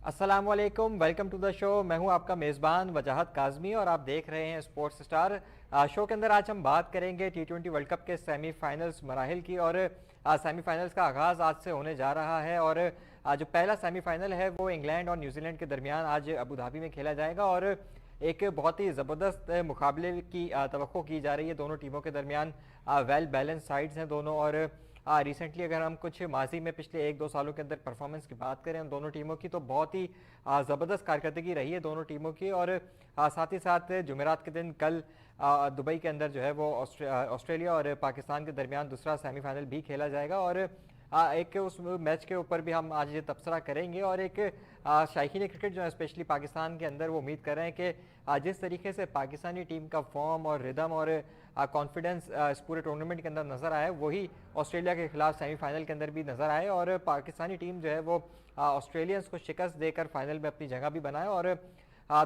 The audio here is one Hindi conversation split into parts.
अस्सलामुअलैकुम, वेलकम टू द शो। मैं हूं आपका मेज़बान वजाहत काज़मी और आप देख रहे हैं स्पोर्ट्स स्टार। शो के अंदर आज हम बात करेंगे टी20 वर्ल्ड कप के सेमीफाइनल्स मराहिल की। और सेमीफाइनल्स का आगाज़ आज से होने जा रहा है। और जो पहला सेमीफाइनल है वो इंग्लैंड और न्यूजीलैंड के दरमियान आज अबू धाबी में खेला जाएगा। और एक बहुत ही ज़बरदस्त मुकाबले की तवक्को की जा रही है दोनों टीमों के दरमियान। वेल बैलेंस साइड्स हैं दोनों। और रिसेंटली अगर हम कुछ माजी में पिछले 1-2 सालों के अंदर परफॉर्मेंस की बात करें उन दोनों टीमों की, तो बहुत ही ज़बरदस्त कारकर्दगी रही है दोनों टीमों की। और साथ ही साथ जुमेरात के दिन कल दुबई के अंदर जो है वो ऑस्ट्रेलिया और पाकिस्तान के दरमियान दूसरा सेमीफाइनल भी खेला जाएगा। और एक उस मैच के ऊपर भी हम आज ये तबसरा करेंगे। और एक शायकीन क्रिकेट जो है स्पेशली पाकिस्तान के अंदर वो उम्मीद कर रहे हैं कि जिस तरीके से पाकिस्तानी टीम का फॉर्म और रिदम और कॉन्फिडेंस इस पूरे टूर्नामेंट के अंदर नज़र आए, वही ऑस्ट्रेलिया के खिलाफ सेमीफाइनल के अंदर भी नज़र आए। और पाकिस्तानी टीम जो है वो ऑस्ट्रेलियंस को शिकस्त देकर फाइनल में अपनी जगह भी बनाए। और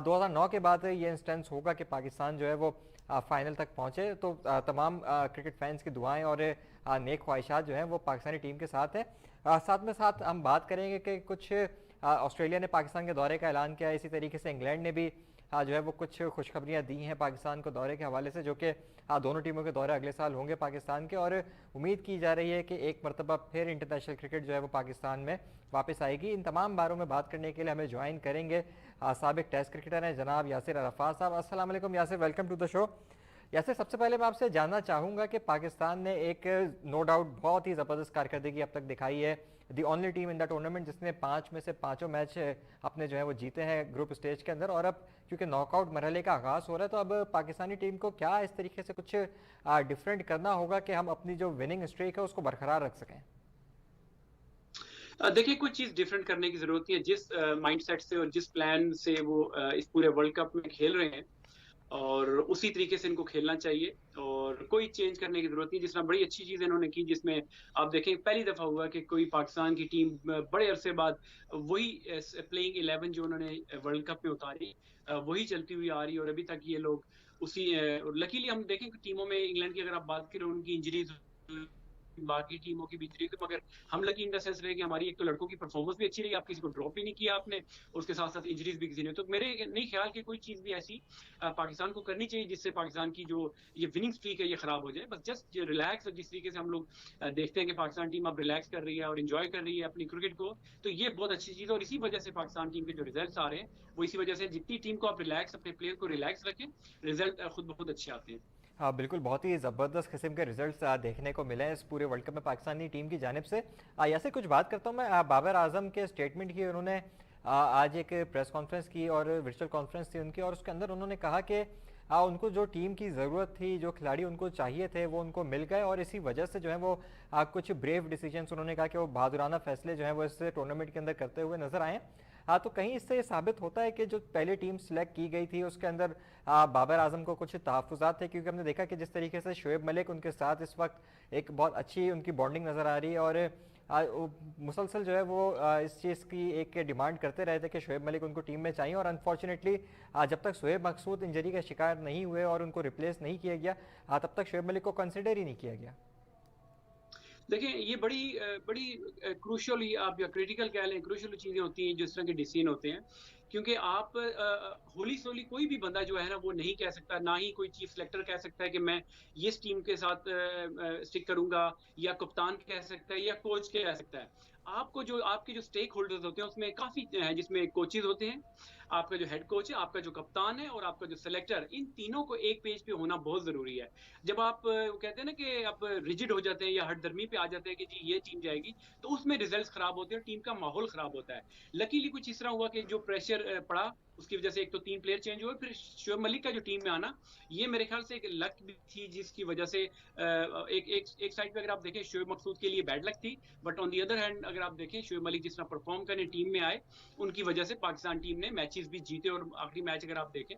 2009 के बाद ये इंस्टेंस होगा कि पाकिस्तान जो है वो फाइनल तक पहुंचे। तो तमाम क्रिकेट फैंस की दुआएं और नेक ख्वाहिशात जो हैं वो पाकिस्तानी टीम के साथ है। साथ में साथ हम बात करेंगे कि कुछ ऑस्ट्रेलिया ने पाकिस्तान के दौरे का ऐलान किया है, इसी तरीके से इंग्लैंड ने भी जो है वो कुछ खुशखबरियां दी हैं पाकिस्तान को दौरे के हवाले से, जो कि दोनों टीमों के दौरे अगले साल होंगे पाकिस्तान के। और उम्मीद की जा रही है कि एक मरतबा फिर इंटरनेशनल क्रिकेट जो है वो पाकिस्तान में वापस आएगी। इन तमाम बारों में बात करने के लिए हमें ज्वाइन करेंगे साबिक टेस्ट क्रिकेटर हैं जनाब यासिर अरफात साहब। अस्सलाम वालेकुम Yasir, welcome to the show. Yasir, सबसे पहले मैं आपसे जानना चाहूँगा कि पाकिस्तान ने एक नो डाउट बहुत ही ज़बरदस्त कारकर्दगी अब तक दिखाई है। The only team in the tournament जिसने 5 में से 5 मैच अपने जो है वो जीते हैं ग्रुप स्टेज के अंदर। और अब क्योंकि नॉकआउट मरहले का आगाज़ हो रहा है, तो अब पाकिस्तानी टीम को क्या इस तरीके से कुछ डिफरेंट करना होगा कि हम अपनी जो विनिंग स्ट्रीक है उसको बरकरार रख सकें? देखिए, कुछ चीज डिफरेंट करने की जरूरत है। जिस माइंडसेट से और जिस प्लान से वो इस पूरे वर्ल्ड कप में खेल रहे हैं, और उसी तरीके से इनको खेलना चाहिए और कोई चेंज करने की जरूरत नहीं। जिस तरह बड़ी अच्छी चीज इन्होंने की, जिसमें आप देखें पहली दफा हुआ कि कोई पाकिस्तान की टीम बड़े अरसे बाद वही प्लेइंग 11 जो उन्होंने वर्ल्ड कप में उतारी, वही चलती हुई आ रही है। और अभी तक ये लोग उसी लकीली हम देखें कि टीमों में इंग्लैंड की अगर आप बात करें, उनकी इंजरीज, बाकी टीमों की भी इंजरी, तो मगर हम लकी इन द सेंस रहे कि हमारी एक तो लड़कों की परफॉर्मेंस भी अच्छी रही, आप किसी को ड्रॉप भी नहीं किया आपने, उसके साथ साथ इंजरीज भी किसी ने। तो मेरे नहीं ख्याल कि कोई चीज भी ऐसी पाकिस्तान को करनी चाहिए जिससे पाकिस्तान की जो ये विनिंग स्ट्रीक है ये खराब हो जाए। बस जस्ट रिलैक्स, जिस तरीके से हम लोग देखते हैं कि पाकिस्तान टीम अब रिलैक्स कर रही है और इंजॉय कर रही है अपनी क्रिकेट को, तो ये बहुत अच्छी चीज है। और इसी वजह से पाकिस्तान टीम के जो रिजल्ट आ रहे हैं वो इसी वजह से, जितनी टीम को आप रिलैक्स, अपने प्लेयर को रिलैक्स रखें, रिजल्ट खुद बहुत अच्छे आते हैं। हाँ बिल्कुल, बहुत ही ज़बरदस्त किस्म के रिजल्ट्स देखने को मिले हैं इस पूरे वर्ल्ड कप में पाकिस्तानी टीम की जानिब से। ऐसे कुछ बात करता हूँ मैं बाबर आजम के स्टेटमेंट की। उन्होंने आज एक प्रेस कॉन्फ्रेंस की और वर्चुअल कॉन्फ्रेंस थी उनकी, और उसके अंदर उन्होंने कहा कि उनको जो टीम की ज़रूरत थी, जो खिलाड़ी उनको चाहिए थे, वो उनको मिल गए। और इसी वजह से जो है वो कुछ ब्रेव डिसीजंस, उन्होंने कहा कि वो बहादुराना फैसले जो हैं वो इस टूर्नामेंट के अंदर करते हुए नजर आए। हाँ, तो कहीं इससे ये साबित होता है कि जो पहले टीम सिलेक्ट की गई थी उसके अंदर बाबर आजम को कुछ तहफ़्फ़ुज़ात थे, क्योंकि हमने देखा कि जिस तरीके से शोएब मलिक उनके साथ इस वक्त एक बहुत अच्छी उनकी बॉन्डिंग नज़र आ रही है। और मुसलसल जो है वो इस चीज़ की एक डिमांड करते रहे थे कि शोएब मलिक उनको टीम में चाहिए। और अनफॉर्चुनेटली जब तक शोएब मकसूद इंजरी का शिकार नहीं हुए और उनको रिप्लेस नहीं किया गया, तब तक शोएब मलिक को कंसिडर ही नहीं किया गया। देखिए, ये बड़ी क्रूशियल, आप या क्रिटिकल कह लें, क्रूशियल चीजें होती हैं जिस तरह के डिसीजन होते हैं। क्योंकि आप होली सोली कोई भी बंदा जो है ना वो नहीं कह सकता, ना ही कोई चीफ सेलेक्टर कह सकता है कि मैं ये टीम के साथ स्टिक करूंगा, या कप्तान कह सकता है, या कोच कह सकता है। आपको जो आपके जो स्टेक होल्डर्स होते हैं उसमें काफी हैं, जिसमें कोचेज होते हैं, आपका जो हेड कोच है, आपका जो कप्तान है, और आपका जो सेलेक्टर, इन तीनों को एक पेज पे होना बहुत जरूरी है। जब आप कहते हैं ना कि आप रिजिड हो जाते हैं या हठधर्मी पे आ जाते हैं कि जी ये टीम जाएगी, तो उसमें रिजल्ट्स खराब होते हैं, टीम का माहौल खराब होता है। लकीली कुछ इस तरह हुआ कि जो प्रेशर पड़ा उसकी वजह से एक तो 3 प्लेयर चेंज हुए, फिर शोएब मलिक का जो टीम में आना, ये मेरे ख्याल से एक लक भी थी, जिसकी वजह से एक एक एक साइड पे अगर आप देखें शोएब मकसूद के लिए बैड लक थी, but on the other hand अगर आप देखें शोएब मलिक जिस तरह परफॉर्म करने टीम में आए, उनकी वजह से पाकिस्तान टीम ने मैचेस भी जीते, और आखिरी मैच अगर आप देखें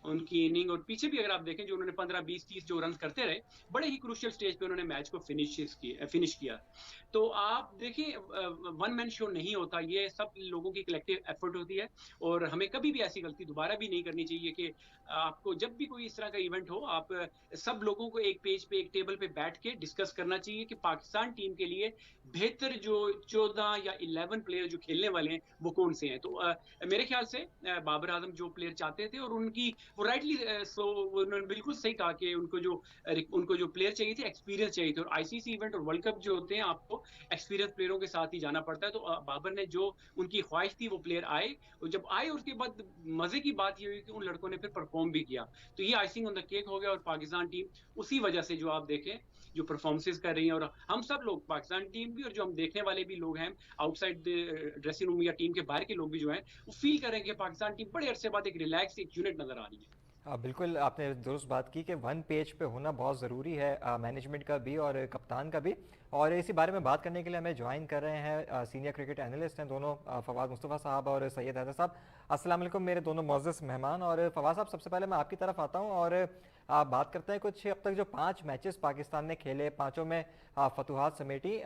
उनकी इनिंग, और पीछे भी अगर आप देखें जो उन्होंने 15-20-30 जो रन करते रहे, बड़े ही क्रूशियल स्टेज पे उन्होंने मैच को फिनिश किया। तो आप देखिए, वन मैन शो नहीं होता, ये सब लोगों की कलेक्टिव एफर्ट होती है, और हमें कभी भी ऐसी गलती दोबारा भी नहीं करनी चाहिए कि आपको जब भी कोई इस तरह का इवेंट हो, आप सब लोगों को एक पेज पे, एक टेबल पे बैठ के डिस्कस करना चाहिए कि पाकिस्तान टीम के लिए बेहतर जो 14 या 11 प्लेयर जो खेलने वाले हैं वो कौन से हैं। तो मेरे ख्याल से बाबर आजम जो प्लेयर चाहते थे, और उनकी वो राइटली सो उन्होंने बिल्कुल सही कहा कि उनको जो प्लेयर चाहिए थे, एक्सपीरियंस चाहिए थे, और आईसीसी इवेंट और वर्ल्ड कप जो होते हैं आपको एक्सपीरियंस प्लेयरों के साथ ही जाना पड़ता है। तो बाबर ने जो उनकी ख्वाहिश थी वो प्लेयर आए, और जब आए उसके बाद मजे की बात ये हुई कि उन लड़कों ने फिर परफॉर्म भी किया। तो ये आइसिंग ऑन द केक हो गया, और पाकिस्तान टीम उसी वजह से, जो आप देखें जो परफॉर्मेंसेस कर रही हैं, और हम सब लोग पाकिस्तान टीम भी और जो हम देखने वाले भी लोग हैं आउटसाइड ड्रेसिंग रूम या टीम के बाहर के लोग भी जो हैं, वो फील कर रहे हैं कि पाकिस्तान टीम बड़े अरसे बाद एक रिलैक्स एक यूनिट नजर आ रही है। बिल्कुल आपने दुरुस्त बात की कि वन पेज पे होना बहुत ज़रूरी है, मैनेजमेंट का भी और कप्तान का भी। और इसी बारे में बात करने के लिए हमें ज्वाइन कर रहे हैं सीनियर क्रिकेट एनालिस्ट हैं दोनों, फवाद मुस्तफ़ा साहब और सैयद हैदर साहब। अस्सलाम वालेकुम मेरे दोनों मुअज़्ज़ज़ मेहमान। और फवाद साहब, सबसे पहले मैं आपकी तरफ आता हूँ और आप बात करते हैं कुछ अब तक जो 5 मैचेस पाकिस्तान ने खेले, पाँचों में फतूहात समेटी।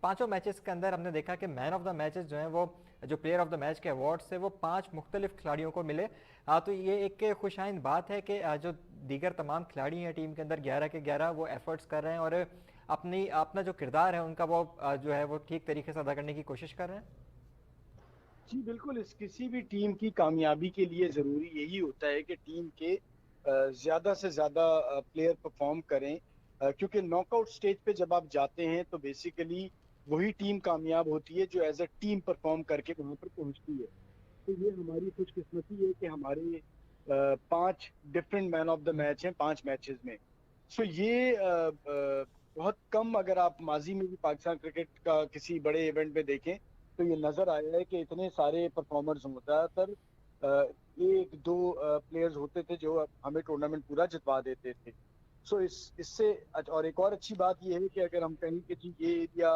पाँचों मैचेस के अंदर हमने देखा कि मैन ऑफ द मैचेस जो हैं वो, जो प्लेयर ऑफ द मैच के अवार्ड से वो 5 मुख्तलिफ खिलाड़ियों को मिले। तो ये एक खुशाइंद बात है कि जो दीगर तमाम खिलाड़ी हैं टीम के अंदर 11 के 11 वो एफर्ट्स कर रहे हैं और अपना जो किरदार है उनका वो जो है वो ठीक तरीके से अदा करने की कोशिश कर रहे हैं। जी बिल्कुल, इस किसी भी टीम की कामयाबी के लिए ज़रूरी यही होता है कि टीम के ज़्यादा से ज़्यादा प्लेयर परफॉर्म करें, क्योंकि नॉकआउट स्टेज पे जब आप जाते हैं तो बेसिकली वही टीम कामयाब होती है जो एज अ टीम परफॉर्म करके वहां पर पहुंचती है। तो ये हमारी खुशकिस्मती है कि हमारे 5 different man of the match हैं 5 मैचेस में। सो ये बहुत कम, अगर आप माजी में भी पाकिस्तान क्रिकेट का किसी बड़े इवेंट में देखें तो ये नजर आया है कि इतने सारे परफॉर्मर्स हों। ज्यादातर एक दो प्लेयर्स होते थे जो हमें टूर्नामेंट पूरा जितवा देते थे। सो इससे और एक और अच्छी बात ये है कि अगर हम कहें कि जी ये एरिया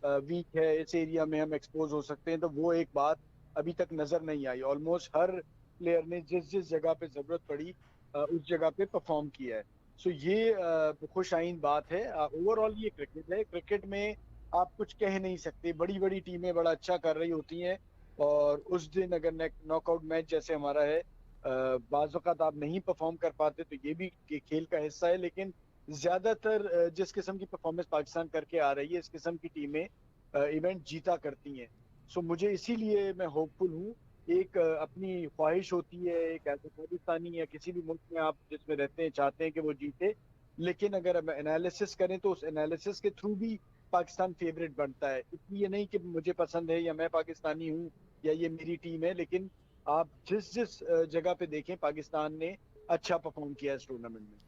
वीक है, इस एरिया में हम एक्सपोज हो सकते हैं, तो वो एक बात अभी तक नजर नहीं आई। ऑलमोस्ट हर प्लेयर ने जिस जिस जगह पे जरूरत पड़ी उस जगह पे परफॉर्म किया है। सो ये खुश आइन बात है। ओवरऑल ये क्रिकेट है, क्रिकेट में आप कुछ कह नहीं सकते, बड़ी बड़ी टीमें बड़ा अच्छा कर रही होती हैं और उस दिन अगर नॉकआउट मैच जैसे हमारा है बाज़ वक़्त आप नहीं परफॉर्म कर पाते तो ये भी खेल का हिस्सा है। लेकिन ज्यादातर जिस किस्म की परफॉर्मेंस पाकिस्तान करके आ रही है, इस किस्म की टीमें इवेंट जीता करती हैं। सो मुझे इसीलिए मैं होपफुल हूँ। एक अपनी ख्वाहिश होती है, एक ऐसा पाकिस्तानी या किसी भी मुल्क में आप जिसमें रहते हैं चाहते हैं कि वो जीते, लेकिन अगर हम एनालिसिस करें तो उस एनालिसिस के थ्रू भी पाकिस्तान फेवरेट बनता है। इसलिए नहीं कि मुझे पसंद है या मैं पाकिस्तानी हूँ या ये मेरी टीम है, लेकिन आप जिस जिस जगह पे देखें पाकिस्तान ने अच्छा परफॉर्म किया इस टूर्नामेंट में।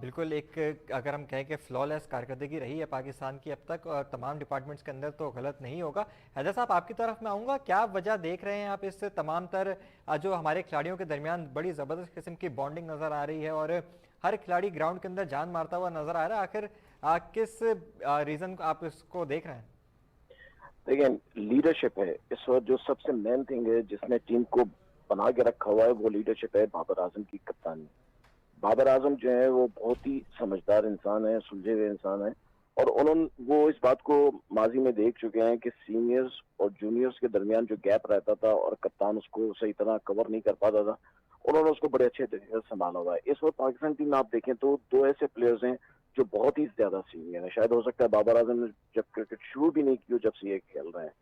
बिल्कुल एक अगर हम कहें कि फ्लॉलेस कारकर्दगी रही है पाकिस्तान की अब तक और तमाम डिपार्टमेंट्स के अंदर, तो गलत नहीं होगा। हैदर साहब, आपकी तरफ मैं आऊँगा, क्या वजह देख रहे हैं आप इस तमाम तर जो हमारे खिलाड़ियों के दरमियान बड़ी ज़बरदस्त किस्म की बॉन्डिंग नज़र आ रही है और हर खिलाड़ी ग्राउंड के अंदर जान मारता हुआ नजर आ रहा है, आखिर किस रीज़न आप इसको देख रहे हैं? देखिए, लीडरशिप है इस वक्त जो सबसे मेन थिंग है जिसने टीम को बना के रखा हुआ है, वो लीडरशिप है बाबर आजम की कप्तानी। बाबर आजम जो है वो बहुत ही समझदार इंसान है, सुलझे हुए इंसान है, और उन्होंने वो इस बात को माजी में देख चुके हैं कि सीनियर्स और जूनियर्स के दरमियान जो गैप रहता था और कप्तान उसको सही तरह कवर नहीं कर पाता था, उन्होंने उसको बड़े अच्छे तरीके से संभाला हुआ है। इस वक्त पाकिस्तान टीम में आप देखें तो दो ऐसे प्लेयर्स हैं जो बहुत ही ज्यादा सीनियर है। शायद हो सकता है बाबर आजम ने जब क्रिकेट शुरू भी नहीं की जब से ये खेल रहे हैं,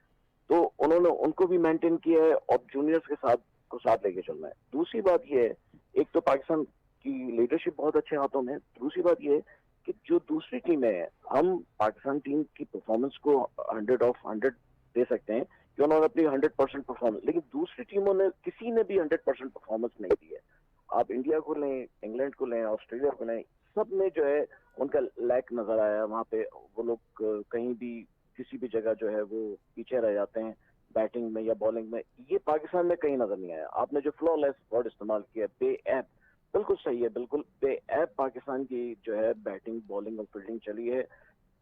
तो उन्होंने उनको भी मेंटेन किया है और जूनियर्स के साथ को साथ लेके चलना है। दूसरी बात यह है, एक तो पाकिस्तान की लीडरशिप बहुत अच्छे हाथों में, दूसरी बात यह है कि जो दूसरी टीमें हैं, हम पाकिस्तान टीम की परफॉर्मेंस को 100 ऑफ 100 दे सकते हैं कि उन्होंने अपनी 100% परफॉर्मेंस, लेकिन दूसरी टीमों ने किसी ने भी 100% परफॉर्मेंस नहीं दी है। आप इंडिया को लें, इंग्लैंड को लें, ऑस्ट्रेलिया को लें, सब में जो है उनका लैक नजर आया। वहां पे वो लोग कहीं भी किसी भी जगह जो है वो पीछे रह जाते हैं, बैटिंग में या बॉलिंग में। ये पाकिस्तान में कहीं नजर नहीं आया। आपने जो फ्लॉलेस वर्ड इस्तेमाल किया, बेऐब, बिल्कुल सही है, बिल्कुल बेऐब पाकिस्तान की जो है बैटिंग, बॉलिंग और फील्डिंग चली है।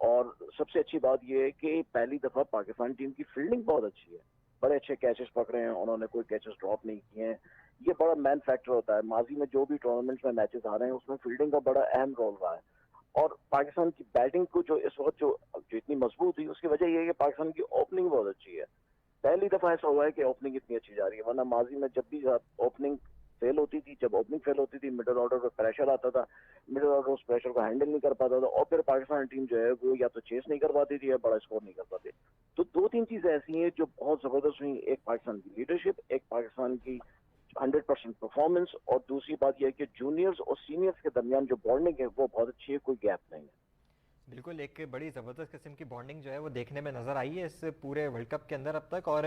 और सबसे अच्छी बात यह है कि पहली दफा पाकिस्तान टीम की फील्डिंग बहुत अच्छी है, बड़े अच्छे कैचेस पकड़े हैं उन्होंने, कोई कैचेस ड्रॉप नहीं किए हैं। ये बड़ा मैन फैक्टर होता है। माजी में जो भी टूर्नामेंट्स में मैचेस आ रहे हैं उसमें फील्डिंग का बड़ा अहम रोल रहा है। और पाकिस्तान की बैटिंग को जो इस वक्त जो इतनी मजबूत हुई उसकी वजह यह है कि पाकिस्तान की ओपनिंग बहुत अच्छी है। पहली दफा ऐसा हुआ है कि ओपनिंग इतनी अच्छी जा रही है, वरना माजी में जब भी ओपनिंग फेल होती थी, जब ओपनिंग फेल होती थी, मिडिल ऑर्डर पर प्रेशर आता था, मिडिल ऑर्डर उस प्रेशर को हैंडल नहीं कर पाता था और फिर पाकिस्तान टीम जो है वो या तो चेस नहीं कर पाती थी या बड़ा स्कोर नहीं कर पाती। तो दो तीन चीजें ऐसी हैं जो बहुत जबरदस्त हुई, एक पाकिस्तान की लीडरशिप, एक पाकिस्तान की 100% परफॉर्मेंस, और दूसरी बात यह है कि जूनियर्स और सीनियर्स के दरमियान जो बॉन्डिंग है वो बहुत अच्छी है, कोई गैप नहीं है। बिल्कुल, एक बड़ी ज़बरदस्त किस्म की बॉन्डिंग जो है वो देखने में नज़र आई है इस पूरे वर्ल्ड कप के अंदर अब तक। और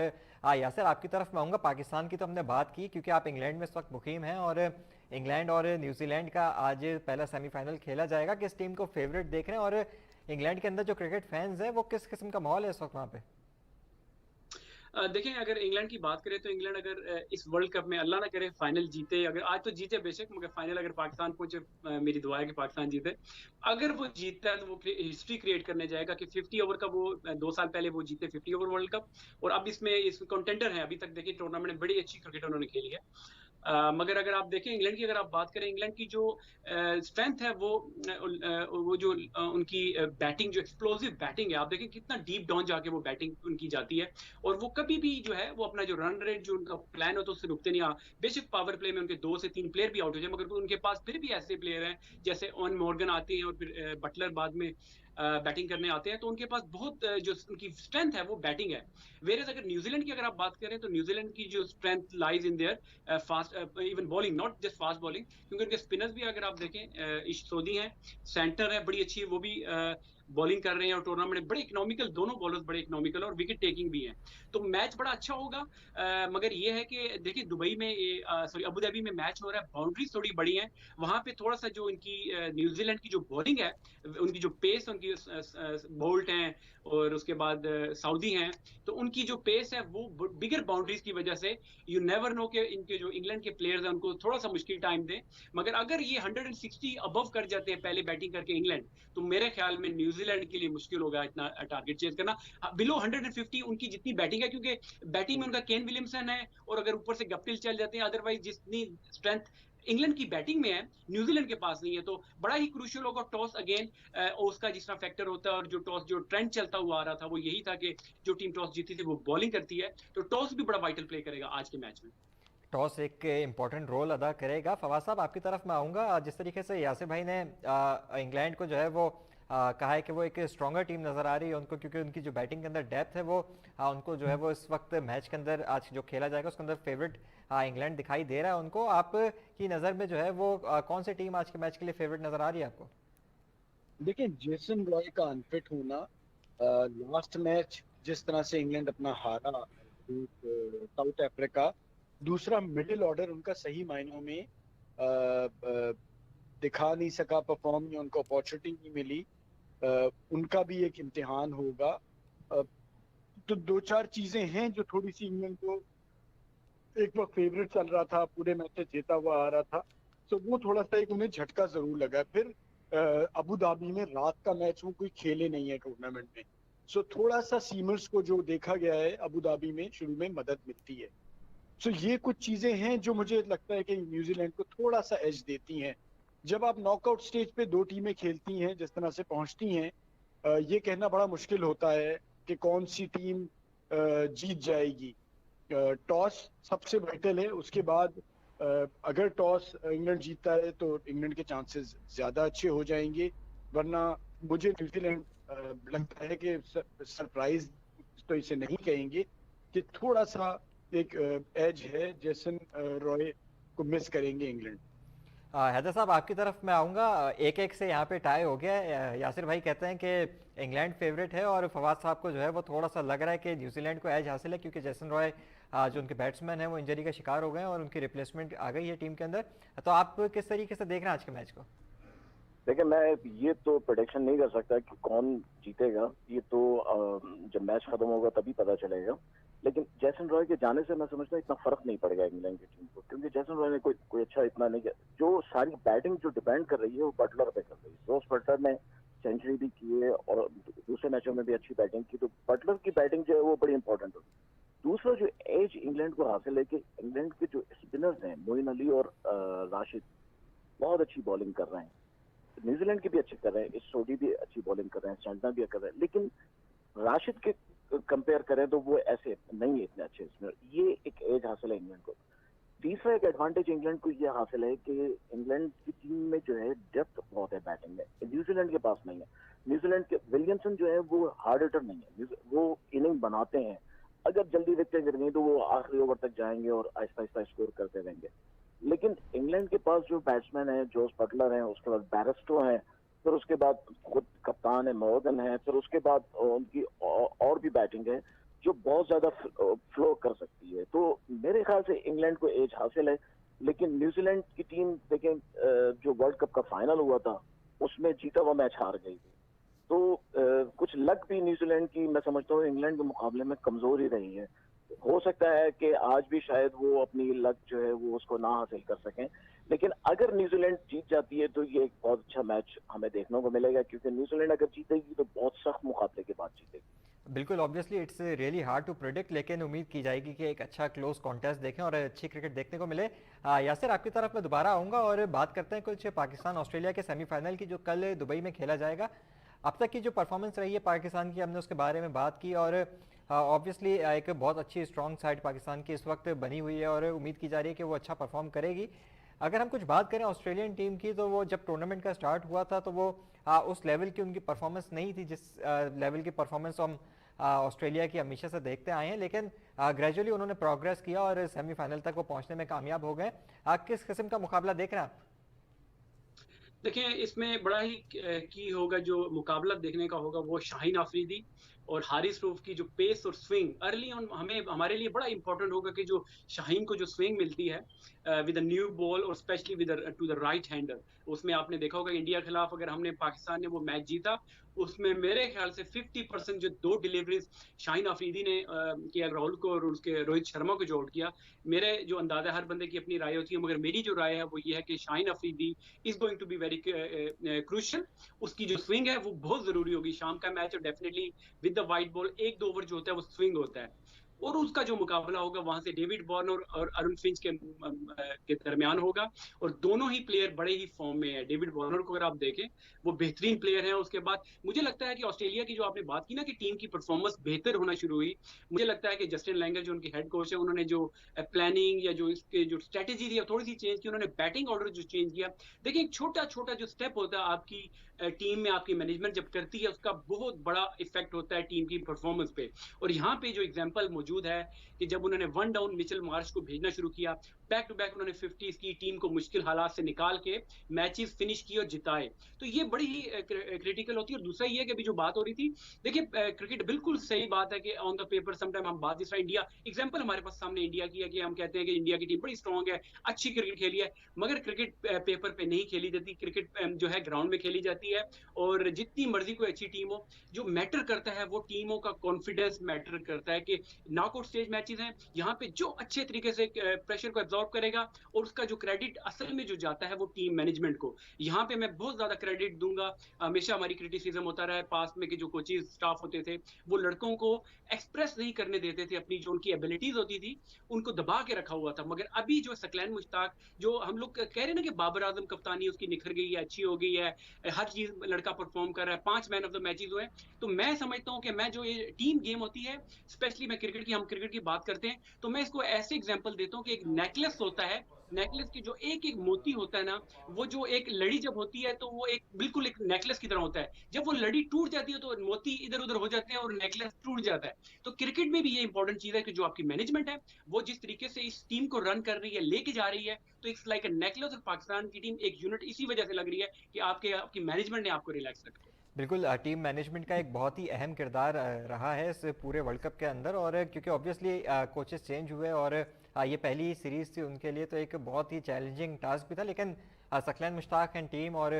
यासिर, आपकी तरफ मैं आऊँगा। पाकिस्तान की तो हमने बात की क्योंकि आप इंग्लैंड में इस वक्त मुकीम हैं और इंग्लैंड और न्यूजीलैंड का आज पहला सेमीफाइनल खेला जाएगा। किस टीम को फेवरेट देख रहे हैं और इंग्लैंड के अंदर जो क्रिकेट फैंस हैं वो किस किस्म का माहौल है इस वक्त वहाँ पे? देखें, अगर इंग्लैंड की बात करें तो इंग्लैंड अगर इस वर्ल्ड कप में अल्लाह ना करे फाइनल जीते, अगर आज तो जीते बेशक, मगर फाइनल अगर पाकिस्तान पहुंचे, मेरी दुआ है कि पाकिस्तान जीते। अगर वो जीतता है तो वो हिस्ट्री क्रिएट करने जाएगा कि 50 ओवर का वो 2 साल पहले वो जीते 50 ओवर वर्ल्ड कप, और अब इसमें कंटेंडर है। अभी तक देखिए टूर्नामेंट में बड़ी अच्छी क्रिकेट उन्होंने खेली है। मगर अगर आप देखें इंग्लैंड की, अगर आप बात करें इंग्लैंड की जो स्ट्रेंथ है वो जो उनकी बैटिंग, जो एक्सप्लोसिव बैटिंग है, आप देखें कितना डीप डाउन जाके वो बैटिंग उनकी जाती है, और वो कभी भी जो है वो अपना जो रन रेट जो उनका प्लान होता है उससे रुकते नहीं। बेशक पावर प्ले में उनके 2 से 3 प्लेयर भी आउट हो जाए, मगर उनके पास फिर भी ऐसे प्लेयर हैं जैसे ऑन मॉर्गन आते हैं और फिर बटलर बाद में बैटिंग करने आते हैं, तो उनके पास बहुत जो उनकी स्ट्रेंथ है वो बैटिंग है। वेरेज अगर न्यूजीलैंड की अगर आप बात करें तो न्यूजीलैंड की जो strength lies in their fast even bowling, not just fast bowling, क्योंकि उनके स्पिनर्स भी अगर आप देखें इश सोदी हैं, सेंटर है बड़ी अच्छी, वो भी बॉलिंग कर रहे हैं, और टूर्नामेंट बड़े इकोनॉमिकल, दोनों बॉलर्स बड़े इकोनॉमिकल और विकेट टेकिंग भी हैं। तो मैच बड़ा अच्छा होगा। मगर ये है कि देखिए दुबई में, सॉरी अबू धाबी में मैच हो रहा है, बाउंड्रीज थोड़ी बड़ी हैं वहां पे, थोड़ा सा जो इनकी न्यूजीलैंड की जो बॉलिंग है, उनकी जो पेस, उनकी बोल्ट हैं और उसके बाद सऊदी हैं, तो उनकी जो पेस है वो बिगर बाउंड्रीज की वजह से यू नेवर नो कि इनके जो इंग्लैंड के प्लेयर्स हैं उनको थोड़ा सा मुश्किल टाइम दें। मगर अगर ये 160 अबव कर जाते हैं पहले बैटिंग करके इंग्लैंड, तो मेरे ख्याल में न्यूजीलैंड के लिए मुश्किल होगा इतना टारगेट चेज करना। बिलो 150 उनकी जितनी बैटिंग है, क्योंकि बैटिंग में उनका केन विलियमसन है, और अगर ऊपर से गप्टिल चल जाते हैं, अदरवाइज जितनी स्ट्रेंथ इंग्लैंड की बैटिंग में है न्यूजीलैंड के पास नहीं है। तो बड़ा ही क्रूशियल होगा टॉस अगेन, उसका जिस तरह फैक्टर होता है, और जो टॉस जो ट्रेंड चलता हुआ आ रहा था वो यही था कि जो टीम टॉस जीती थी वो बॉलिंग करती है, तो टॉस भी बड़ा वाइटल प्ले करेगा आज के मैच में। टॉस एक इम्पॉर्टेंट रोल अदा करेगा। फवाद साहब, आपकी तरफ मैं आऊँगा। जिस तरीके से यासिर भाई ने इंग्लैंड को जो है वो कहा है कि वो एक स्ट्रॉन्गर टीम नज़र आ रही है उनको, क्योंकि उनकी जो बैटिंग के अंदर डेप्थ है वो उनको जो है वो इस वक्त मैच के अंदर आज जो खेला जाएगा उसके अंदर फेवरेट इंग्लैंड दिखाई दे रहा है उनको। आपकी नज़र में जो है वो कौन सी टीम आज के मैच के लिए फेवरेट नज़र आ रही है आपको? देखिए, जेसन रॉय का अनफिट होना, लास्ट मैच जिस तरह से इंग्लैंड अपना हारा साउथ अफ्रीका, दूसरा मिडिल ऑर्डर उनका सही मायनों में दिखा नहीं सका परफॉर्म, या उनको अपॉर्चुनिटी नहीं मिली, उनका भी एक इम्तिहान होगा। तो 2-4 चीजें हैं जो थोड़ी सी इंग्लैंड को एक वक्त फेवरेट चल रहा था, पूरे मैच से जीता हुआ आ रहा था, तो वो थोड़ा सा एक उन्हें झटका जरूर लगा। फिर अबू धाबी में रात का मैच वो कोई खेले नहीं है टूर्नामेंट में, सो थोड़ा सा सीमर्स को जो देखा गया है अबू धाबी में शुरू में मदद मिलती है। सो ये कुछ चीजें हैं जो मुझे लगता है कि न्यूजीलैंड को थोड़ा सा एज देती हैं। जब आप नॉकआउट स्टेज पे 2 टीमें खेलती हैं जिस तरह से पहुंचती हैं, ये कहना बड़ा मुश्किल होता है कि कौन सी टीम जीत जाएगी। टॉस सबसे वाइटल है, उसके बाद अगर टॉस इंग्लैंड जीतता है तो इंग्लैंड के चांसेस ज्यादा अच्छे हो जाएंगे, वरना मुझे न्यूजीलैंड लगता है कि सरप्राइज तो इसे नहीं कहेंगे, कि थोड़ा सा एक एज है, जेसन रॉय को मिस करेंगे इंग्लैंड। हैदर साहब, आपकी तरफ मैं आऊँगा। 1-1 से यहाँ पे टाई हो गया है। यासिर भाई कहते हैं कि इंग्लैंड फेवरेट है और फवाद साहब को जो है वो थोड़ा सा लग रहा है कि न्यूजीलैंड को एज हासिल है, क्योंकि जेसन रॉय जो उनके बैट्समैन हैं वो इंजरी का शिकार हो गए हैं और उनकी रिप्लेसमेंट आ गई है टीम के अंदर। तो आप किस तरीके से देख रहे हैं आज के मैच को? देखिए, मैं ये तो प्रेडिक्शन नहीं कर सकता कि कौन जीतेगा, ये तो जब मैच खत्म होगा तभी पता चलेगा। लेकिन जेसन रॉय के जाने से मैं समझता हूँ इतना फर्क नहीं पड़ेगा इंग्लैंड की टीम को, क्योंकि जेसन रॉय ने कोई अच्छा इतना नहीं किया। जो सारी बैटिंग जो डिपेंड कर रही है वो बटलर पे कर रही है। रोज बटलर ने सेंचुरी भी की है और दूसरे मैचों में भी अच्छी बैटिंग की, तो बटलर की बैटिंग जो है वो बड़ी इंपॉर्टेंट होगी। दूसरा जो एज इंग्लैंड को हासिल है कि इंग्लैंड के जो स्पिनर्स हैं मोइन अली और राशिद बहुत अच्छी बॉलिंग कर रहे हैं, न्यूजीलैंड के भी अच्छे कर रहे हैं, सोडी भी अच्छी बॉलिंग कर रहे हैं, सेंटनर भी कर रहे हैं, लेकिन राशिद के कंपेयर करें तो वो ऐसे नहीं है इतने अच्छे स्पिनर। ये एक एज हासिल है इंग्लैंड को। तीसरा एक एडवांटेज इंग्लैंड को ये हासिल है कि इंग्लैंड की टीम में जो है डेप्थ बहुत है बैटिंग में, न्यूजीलैंड के पास नहीं है। न्यूजीलैंड के विलियमसन जो है वो हार्ड हिटर नहीं है, वो इनिंग बनाते हैं, अगर जल्दी विकेटें गिरेंगी तो वो आखिरी ओवर तक जाएंगे और आहिस्ता आहिस्ता स्कोर करते रहेंगे। लेकिन इंग्लैंड के पास जो बैट्समैन है, जोस बटलर है, उसके बाद बैरस्टो है, फिर उसके बाद खुद कप्तान है मॉर्गन है, फिर उसके बाद उनकी और भी बैटिंग है जो बहुत ज्यादा फ्लो कर सकती है। तो मेरे ख्याल से इंग्लैंड को एज हासिल है। लेकिन न्यूजीलैंड की टीम देखें, जो वर्ल्ड कप का फाइनल हुआ था उसमें जीता हुआ मैच हार गई थी, तो कुछ लक भी न्यूजीलैंड की मैं समझता हूँ इंग्लैंड के मुकाबले में कमजोर ही रही है। हो सकता है कि आज भी शायद वो अपनी लक जो है वो उसको ना हासिल कर सकें, लेकिन अगर न्यूजीलैंड जीत जाती है तो ये एक बहुत अच्छा मैच हमें देखने को मिलेगा, क्योंकि न्यूजीलैंड अगर जीतेगी तो बहुत सख्त मुकाबले के बाद जीतेगी। बिल्कुल, obviously it's really hard to predict, लेकिन उम्मीद की जाएगी कि एक अच्छा क्लोज कॉन्टेस्ट देखें और अच्छी क्रिकेट देखने को मिले। यासिर, आपकी तरफ मैं दोबारा आऊँगा और बात करते हैं कुछ पाकिस्तान ऑस्ट्रेलिया के सेमीफाइनल की जो कल दुबई में खेला जाएगा। अब तक की जो परफॉर्मेंस रही है पाकिस्तान की, हमने उसके बारे में बात की और ऑब्वियसली एक बहुत अच्छी स्ट्रॉन्ग साइड पाकिस्तान की इस वक्त बनी हुई है और उम्मीद की जा रही है कि वो अच्छा परफॉर्म करेगी। अगर हम कुछ बात करें ऑस्ट्रेलियन टीम की, तो वो जब टूर्नामेंट का स्टार्ट हुआ था तो वो उस लेवल की उनकी परफॉर्मेंस नहीं थी जिस लेवल की परफॉर्मेंस हम ऑस्ट्रेलिया की हमेशा से देखते आए हैं, लेकिन ग्रेजुअली उन्होंने प्रोग्रेस किया और सेमीफाइनल तक वो पहुंचने में कामयाब हो गए। किस किस्म का मुकाबला देख रहे हैं आप? देखिए, इसमें बड़ा ही की होगा, जो मुकाबला देखने का होगा वो शाहीन अफरीदी और हारिस रऊफ की जो पेस और स्विंग अर्ली ऑन हमें हमारे लिए बड़ा इंपॉर्टेंट होगा कि जो शाहीन को जो स्विंग मिलती है विद अ न्यू बॉल और especially with to the right hander, उसमें आपने देखा होगा इंडिया के खिलाफ अगर हमने पाकिस्तान ने वो मैच जीता, उसमें मेरे ख्याल से 50% जो 2 डिलीवरीज शाहीन अफरीदी ने किया राहुल को और उसके रोहित शर्मा को जो आउट किया, मेरे जो अंदाजा, हर बंदे की अपनी राय होती है, मगर मेरी जो राय है वो ये है कि Shaheen Afridi is going to be very crucial. उसकी जो स्विंग है वो बहुत जरूरी होगी। शाम का मैच और definitely with the white ball 1-2 over जो होता है वो स्विंग होता है, और उसका जो मुकाबला होगा वहां से डेविड वार्नर और अरुण फिंच के दरमियान होगा, और दोनों ही प्लेयर बड़े ही फॉर्म में है। डेविड वार्नर को अगर आप देखें वो बेहतरीन प्लेयर है। उसके बाद मुझे लगता है कि ऑस्ट्रेलिया की जो आपने बात की ना कि टीम की परफॉर्मेंस बेहतर होना शुरू हुई, मुझे लगता है कि जस्टिन लैंगर जो उनके हेड कोच है, उन्होंने जो प्लानिंग या जो इसके जो स्ट्रेटेजी थी थोड़ी सी चेंज की, उन्होंने बैटिंग ऑर्डर जो चेंज किया। देखिए, एक छोटा छोटा जो स्टेप होता है आपकी टीम में, आपकी मैनेजमेंट जब करती है उसका बहुत बड़ा इफेक्ट होता है टीम की परफॉर्मेंस पे। और यहाँ पे जो एग्जांपल मौजूद है कि जब उन्होंने 1 डाउन मिचेल मार्श को भेजना शुरू किया, बैक टू बैक उन्होंने 50s की, टीम को मुश्किल हालात से निकाल के मैचेस फिनिश किए और जिताए, तो ये बड़ी ही क्रिटिकल होती है। और दूसरा ये कि अभी जो बात हो रही थी, देखिए क्रिकेट बिल्कुल सही बात है कि ऑन द पेपर समटाइम हम बात, जिस तरह इंडिया एग्जांपल हमारे पास सामने इंडिया की है कि हम कहते हैं कि इंडिया की टीम बड़ी स्ट्रांग है, अच्छी क्रिकेट खेली है, मगर क्रिकेट पेपर पे नहीं खेली जाती, क्रिकेट जो है ग्राउंड में खेली जाती है। और जितनी मर्जी कोई अच्छी टीम हो, जो मैटर करता है वो टीमों का कॉन्फिडेंस मैटर करता है कि नॉकआउट स्टेज मैचेस हैं, यहाँ पे जो अच्छे तरीके से प्रेशर को एब्जॉर्ब करेगा और उसका जो क्रेडिट असल में जो जाता है वो टीम मैनेजमेंट को। यहाँ पे मैं बहुत ज्यादा क्रेडिट दूंगा, हमेशा हमारी क्रिटिसिज्म होता रहा है पास में कि जो कोचिंग स्टाफ होते थे वो लड़कों को एक्सप्रेस नहीं करने देते थे, अपनी जो उनकी एबिलिटीज होती थी उनको दबा के रखा हुआ था। मगर अभी जो सकलैन मुश्ताक, जो हम लोग कह रहे हैं ना कि बाबर आजम कप्तानी उसकी निखर गई है, अच्छी हो गई है, हर चीज लड़का परफॉर्म कर रहा है, 5 मैन ऑफ द मैचेस हुए, तो मैं समझता हूं कि मैं जो ये टीम गेम होती है, स्पेशली मैं क्रिकेट की, हम क्रिकेट की बात करते हैं, तो मैं इसको ऐसे एग्जांपल देता हूं कि एक नेकलेस होता है, नेकलेस की जो एक एक मोती होता है ना, वो जो एक लड़ी जब होती है तो वो एक बिल्कुल एक नेकलेस की तरह होता है, जब वो लड़ी टूट जाती है तो मोती इधर उधर हो जाते हैं और नेकलेस टूट जाता है। तो क्रिकेट में भी ये इंपॉर्टेंट चीज है कि जो आपकी मैनेजमेंट है वो जिस तरीके से इस टीम को रन कर रही है, लेके जा रही है, तो इट्स लाइक अ नेकलेस। और पाकिस्तान की टीम एक यूनिट इसी वजह से लग रही है कि आपकी मैनेजमेंट ने आपको रिलैक्स रखा। बिल्कुल, टीम मैनेजमेंट का एक बहुत ही अहम किरदार रहा है इस पूरे वर्ल्ड कप के अंदर, और क्योंकि ऑब्वियसली कोचेस चेंज हुए और ये पहली सीरीज़ थी उनके लिए, तो एक बहुत ही चैलेंजिंग टास्क भी था, लेकिन सकलैन मुश्ताक एंड टीम और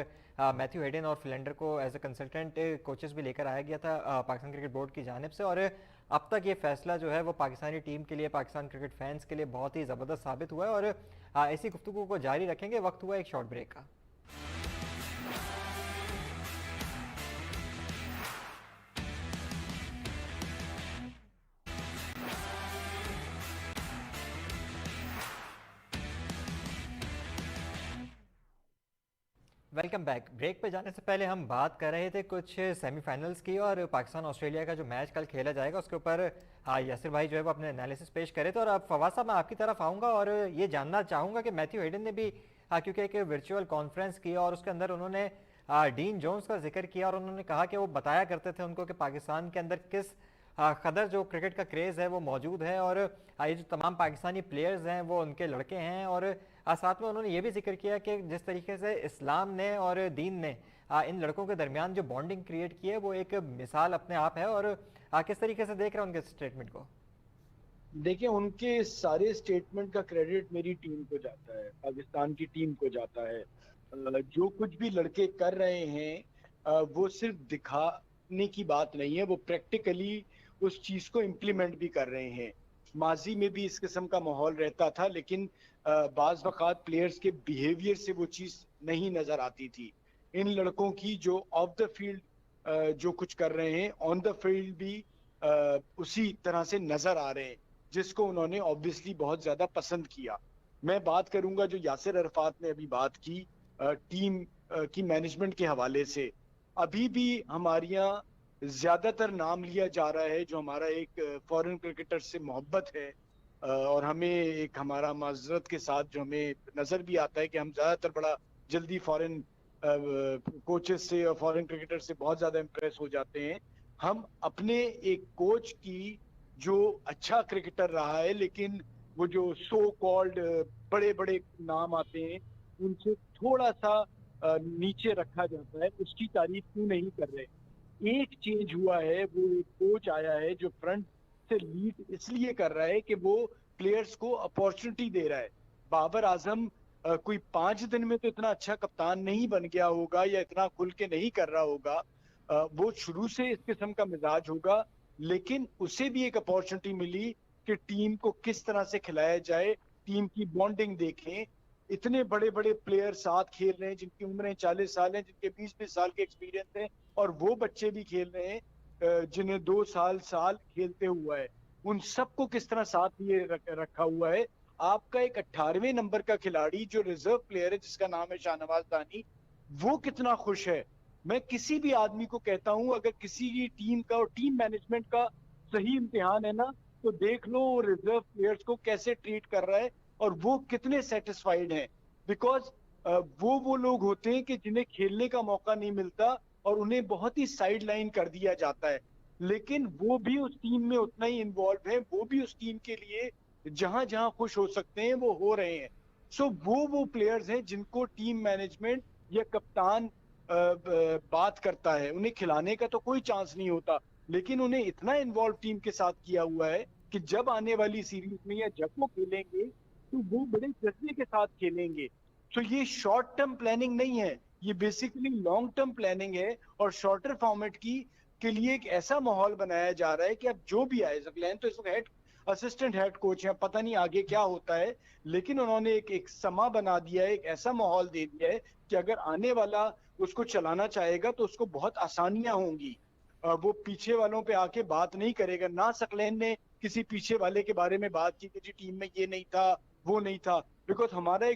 मैथ्यू हेडन और फिलेंडर को एज ए कंसल्टेंट कोचेस भी लेकर आया गया था पाकिस्तान क्रिकेट बोर्ड की जानिब से, और अब तक ये फैसला जो है वो पाकिस्तानी टीम के लिए, पाकिस्तान क्रिकेट फैंस के लिए बहुत ही ज़बरदस्त साबित हुआ है। और ऐसी गुफ्तगू को जारी रखेंगे। वक्त हुआ एक शॉर्ट ब्रेक का। Welcome back. ब्रेक पे जाने से पहले हम बात कर रहे थे कुछ सेमीफाइनल्स की और पाकिस्तान ऑस्ट्रेलिया का जो मैच कल खेला जाएगा उसके ऊपर यासिर भाई जो है वो अपने एनालिसिस पेश करे थे। और अब फवाद साहब मैं आपकी तरफ आऊँगा और ये जानना चाहूँगा कि मैथ्यू हेडन ने भी क्योंकि एक वर्चुअल कॉन्फ्रेंस की और उसके अंदर उन्होंने डीन जोन्स का जिक्र किया और उन्होंने कहा कि वो बताया करते थे उनको कि पाकिस्तान के अंदर किस कदर जो क्रिकेट का क्रेज़ है वो मौजूद है और ये जो तमाम पाकिस्तानी प्लेयर्स हैं वो उनके लड़के हैं। और साथ में उन्होंने ये भी जिक्र किया कि जिस तरीके से इस्लाम ने और दीन ने इन लड़कों के दरमियान जो बॉन्डिंग क्रिएट की है वो एक मिसाल अपने आप है। और किस तरीके से देख रहे हैं उनके स्टेटमेंट को? देखिए, उनके सारे स्टेटमेंट का क्रेडिट मेरी टीम को जाता है, पाकिस्तान की टीम को जाता है। जो कुछ भी लड़के कर रहे हैं वो सिर्फ दिखाने की बात नहीं है, वो प्रैक्टिकली उस चीज को इम्प्लीमेंट भी कर रहे हैं। माजी में भी इस किस्म का माहौल रहता था, लेकिन बाज वक़ात प्लेयर्स के बिहेवियर से वो चीज नहीं नजर आती थी। इन लड़कों की जो ऑफ द फील्ड जो कुछ कर रहे हैं, ऑन द फील्ड भी उसी तरह से नजर आ रहे हैं, जिसको उन्होंने ऑब्वियसली बहुत ज्यादा पसंद किया। मैं बात करूंगा जो यासिर अरफात ने अभी बात की टीम की मैनेजमेंट के हवाले से। अभी भी हमारे यहाँ ज्यादातर नाम लिया जा रहा है जो हमारा एक फॉरेन क्रिकेटर से मोहब्बत है, और हमें एक हमारा माजरत के साथ जो हमें नजर भी आता है कि हम ज्यादातर बड़ा जल्दी फॉरेन कोचेस से और फॉरेन क्रिकेटर से बहुत ज्यादा इम्प्रेस हो जाते हैं। हम अपने एक कोच की जो अच्छा क्रिकेटर रहा है, लेकिन वो जो सो कॉल्ड बड़े बड़े नाम आते हैं उनसे थोड़ा सा नीचे रखा जाता है, उसकी तारीफ क्यों नहीं कर रहे। एक चेंज हुआ है, वो एक कोच आया है जो फ्रंट से लीड इसलिए कर रहा है कि वो प्लेयर्स को अपॉर्चुनिटी दे रहा है। बाबर आजम कोई 5 दिन में तो इतना अच्छा कप्तान नहीं बन गया होगा या इतना खुल के नहीं कर रहा होगा, वो शुरू से इस किस्म का मिजाज होगा, लेकिन उसे भी एक अपॉर्चुनिटी मिली कि टीम को किस तरह से खिलाया जाए, टीम की बॉन्डिंग देखें। इतने बड़े बड़े प्लेयर साथ खेल रहे हैं जिनकी उम्रें 40 साल हैं, जिनके 20-20 साल के एक्सपीरियंस है, और वो बच्चे भी खेल रहे हैं जिन्हें 2 साल खेलते हुआ है। उन सबको किस तरह साथ लिए रखा हुआ है। आपका एक 18वें नंबर का खिलाड़ी जो रिजर्व प्लेयर है जिसका नाम है शाहनवाज दानी, वो कितना खुश है। मैं किसी भी आदमी को कहता हूं, अगर किसी की टीम का और टीम मैनेजमेंट का सही इम्तिहान है ना, तो देख लो वो रिजर्व प्लेयर्स को कैसे ट्रीट कर रहा है और वो कितने सेटिस्फाइड हैं। बिकॉज वो लोग होते हैं कि जिन्हें खेलने का मौका नहीं मिलता और उन्हें बहुत ही साइड लाइन कर दिया जाता है, लेकिन वो भी उस टीम में उतना ही इन्वॉल्व है, वो भी उस टीम के लिए जहां जहां खुश हो सकते हैं वो हो रहे हैं। सो वो प्लेयर्स हैं जिनको टीम मैनेजमेंट या कप्तान बात करता है। उन्हें खिलाने का तो कोई चांस नहीं होता, लेकिन उन्हें इतना इन्वॉल्व टीम के साथ किया हुआ है कि जब आने वाली सीरीज में या जब वो खेलेंगे तो वो बड़े जज्बे के साथ खेलेंगे। तो ये शॉर्ट टर्म प्लानिंग नहीं है, ये बेसिकली लॉन्ग टर्म प्लानिंग है, और शॉर्टर फॉर्मेट की के लिए एक ऐसा माहौल बनाया जा रहा है कि अब जो भी आए, जकलैन तो इस वक्त हेड असिस्टेंट हेड कोच है, पता नहीं आगे क्या होता है, लेकिन उन्होंने एक समा बना दिया है, एक ऐसा माहौल दे दिया है कि अगर आने वाला उसको चलाना चाहेगा तो उसको बहुत आसानियां होंगी। वो पीछे वालों पे आके बात नहीं करेगा। ना सकलैन ने किसी पीछे वाले के बारे में बात की कि जी टीम में ये नहीं था वो नहीं था, बिकॉज हमारा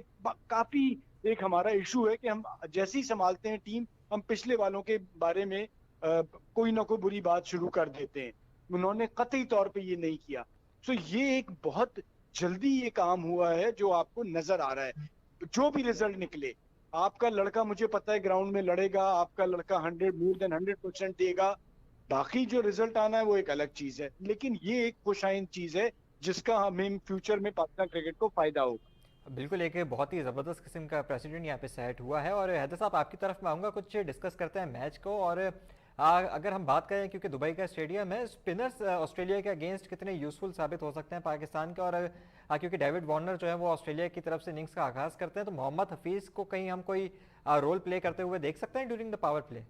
काफी एक हमारा इशू है कि हम जैसे ही संभालते हैं टीम, हम पिछले वालों के बारे में कोई ना कोई बुरी बात शुरू कर देते हैं। उन्होंने कतई तौर पे ये नहीं किया। सो ये एक बहुत जल्दी ये काम हुआ है जो आपको नजर आ रहा है। जो भी रिजल्ट निकले, आपका लड़का मुझे पता है ग्राउंड में लड़ेगा, आपका लड़का 100% देगा, बाकी जो रिजल्ट आना है वो एक अलग चीज है, लेकिन ये एक खुशाइन चीज है जिसका हमें फ्यूचर में पाकिस्तान क्रिकेट को फायदा होगा। बिल्कुल, एक बहुत ही ज़बरदस्त किस्म का प्रेसिडेंट यहाँ पे सेट हुआ है। और हैदर साहब आपकी तरफ मैं आऊँगा, कुछ डिस्कस करते हैं मैच को। और अगर हम बात करें, क्योंकि दुबई का स्टेडियम है, स्पिनर्स ऑस्ट्रेलिया के अगेंस्ट कितने यूजफुल साबित हो सकते हैं पाकिस्तान के। और क्योंकि डेविड वार्नर जो है वो ऑस्ट्रेलिया की तरफ से इनिंग्स का आगाज़ करते हैं, तो मोहम्मद हफीज़ को कहीं हम कोई रोल प्ले करते हुए देख सकते हैं ड्यूरिंग द पावर प्ले?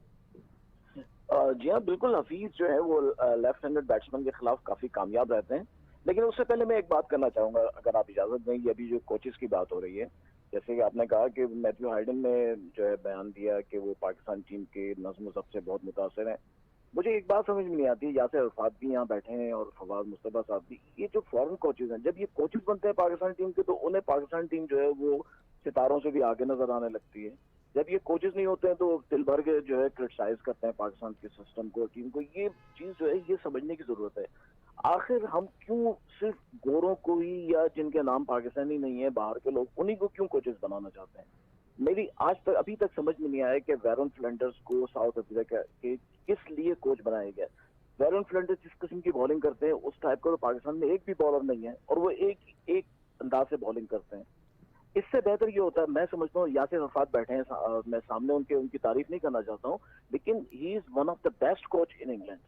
जी हाँ, बिल्कुल। हफीज जो है वो लेफ्ट हैंडेड बैट्समैन के खिलाफ काफी कामयाब रहते हैं। लेकिन उससे पहले मैं एक बात करना चाहूंगा, अगर आप इजाजत देंगे। अभी जो कोचेस की बात हो रही है, जैसे कि आपने कहा कि मैथ्यू हेडन ने जो है बयान दिया कि वो पाकिस्तान टीम के नज़्म ज़ब्त से बहुत मुतासिर हैं। मुझे एक बात समझ में नहीं आती, यासिर अरफात भी यहाँ बैठे हैं और फवाद मुस्तफा साहब भी, ये जो फॉरेन कोचेज हैं, जब ये कोचेज बनते हैं पाकिस्तान टीम के, तो उन्हें पाकिस्तान टीम जो है वो सितारों से भी आगे नजर आने लगती है। जब ये कोचेस नहीं होते हैं तो दिल भर के जो है क्रिटिसाइज करते हैं पाकिस्तान के सिस्टम को, टीम को। ये चीज जो है ये समझने की जरूरत है, आखिर हम क्यों सिर्फ गोरों को ही या जिनके नाम पाकिस्तानी नहीं है बाहर के लोग उन्हीं को क्यों कोचेस बनाना चाहते हैं। मेरी आज तक अभी तक समझ में नहीं आया कि वेरन फ्लैंडर्स को साउथ अफ्रीका के किस लिए कोच बनाया गया। वेरन फ्लैंडर्स जिस किस्म की बॉलिंग करते हैं उस टाइप का तो पाकिस्तान में एक भी बॉलर नहीं है, और वो एक अंदाज से बॉलिंग करते हैं। इससे बेहतर ये होता है, मैं समझता हूँ यासिर अरफात बैठे हैं, मैं सामने उनकी तारीफ नहीं करना चाहता हूँ, लेकिन he is one of the best coach in England.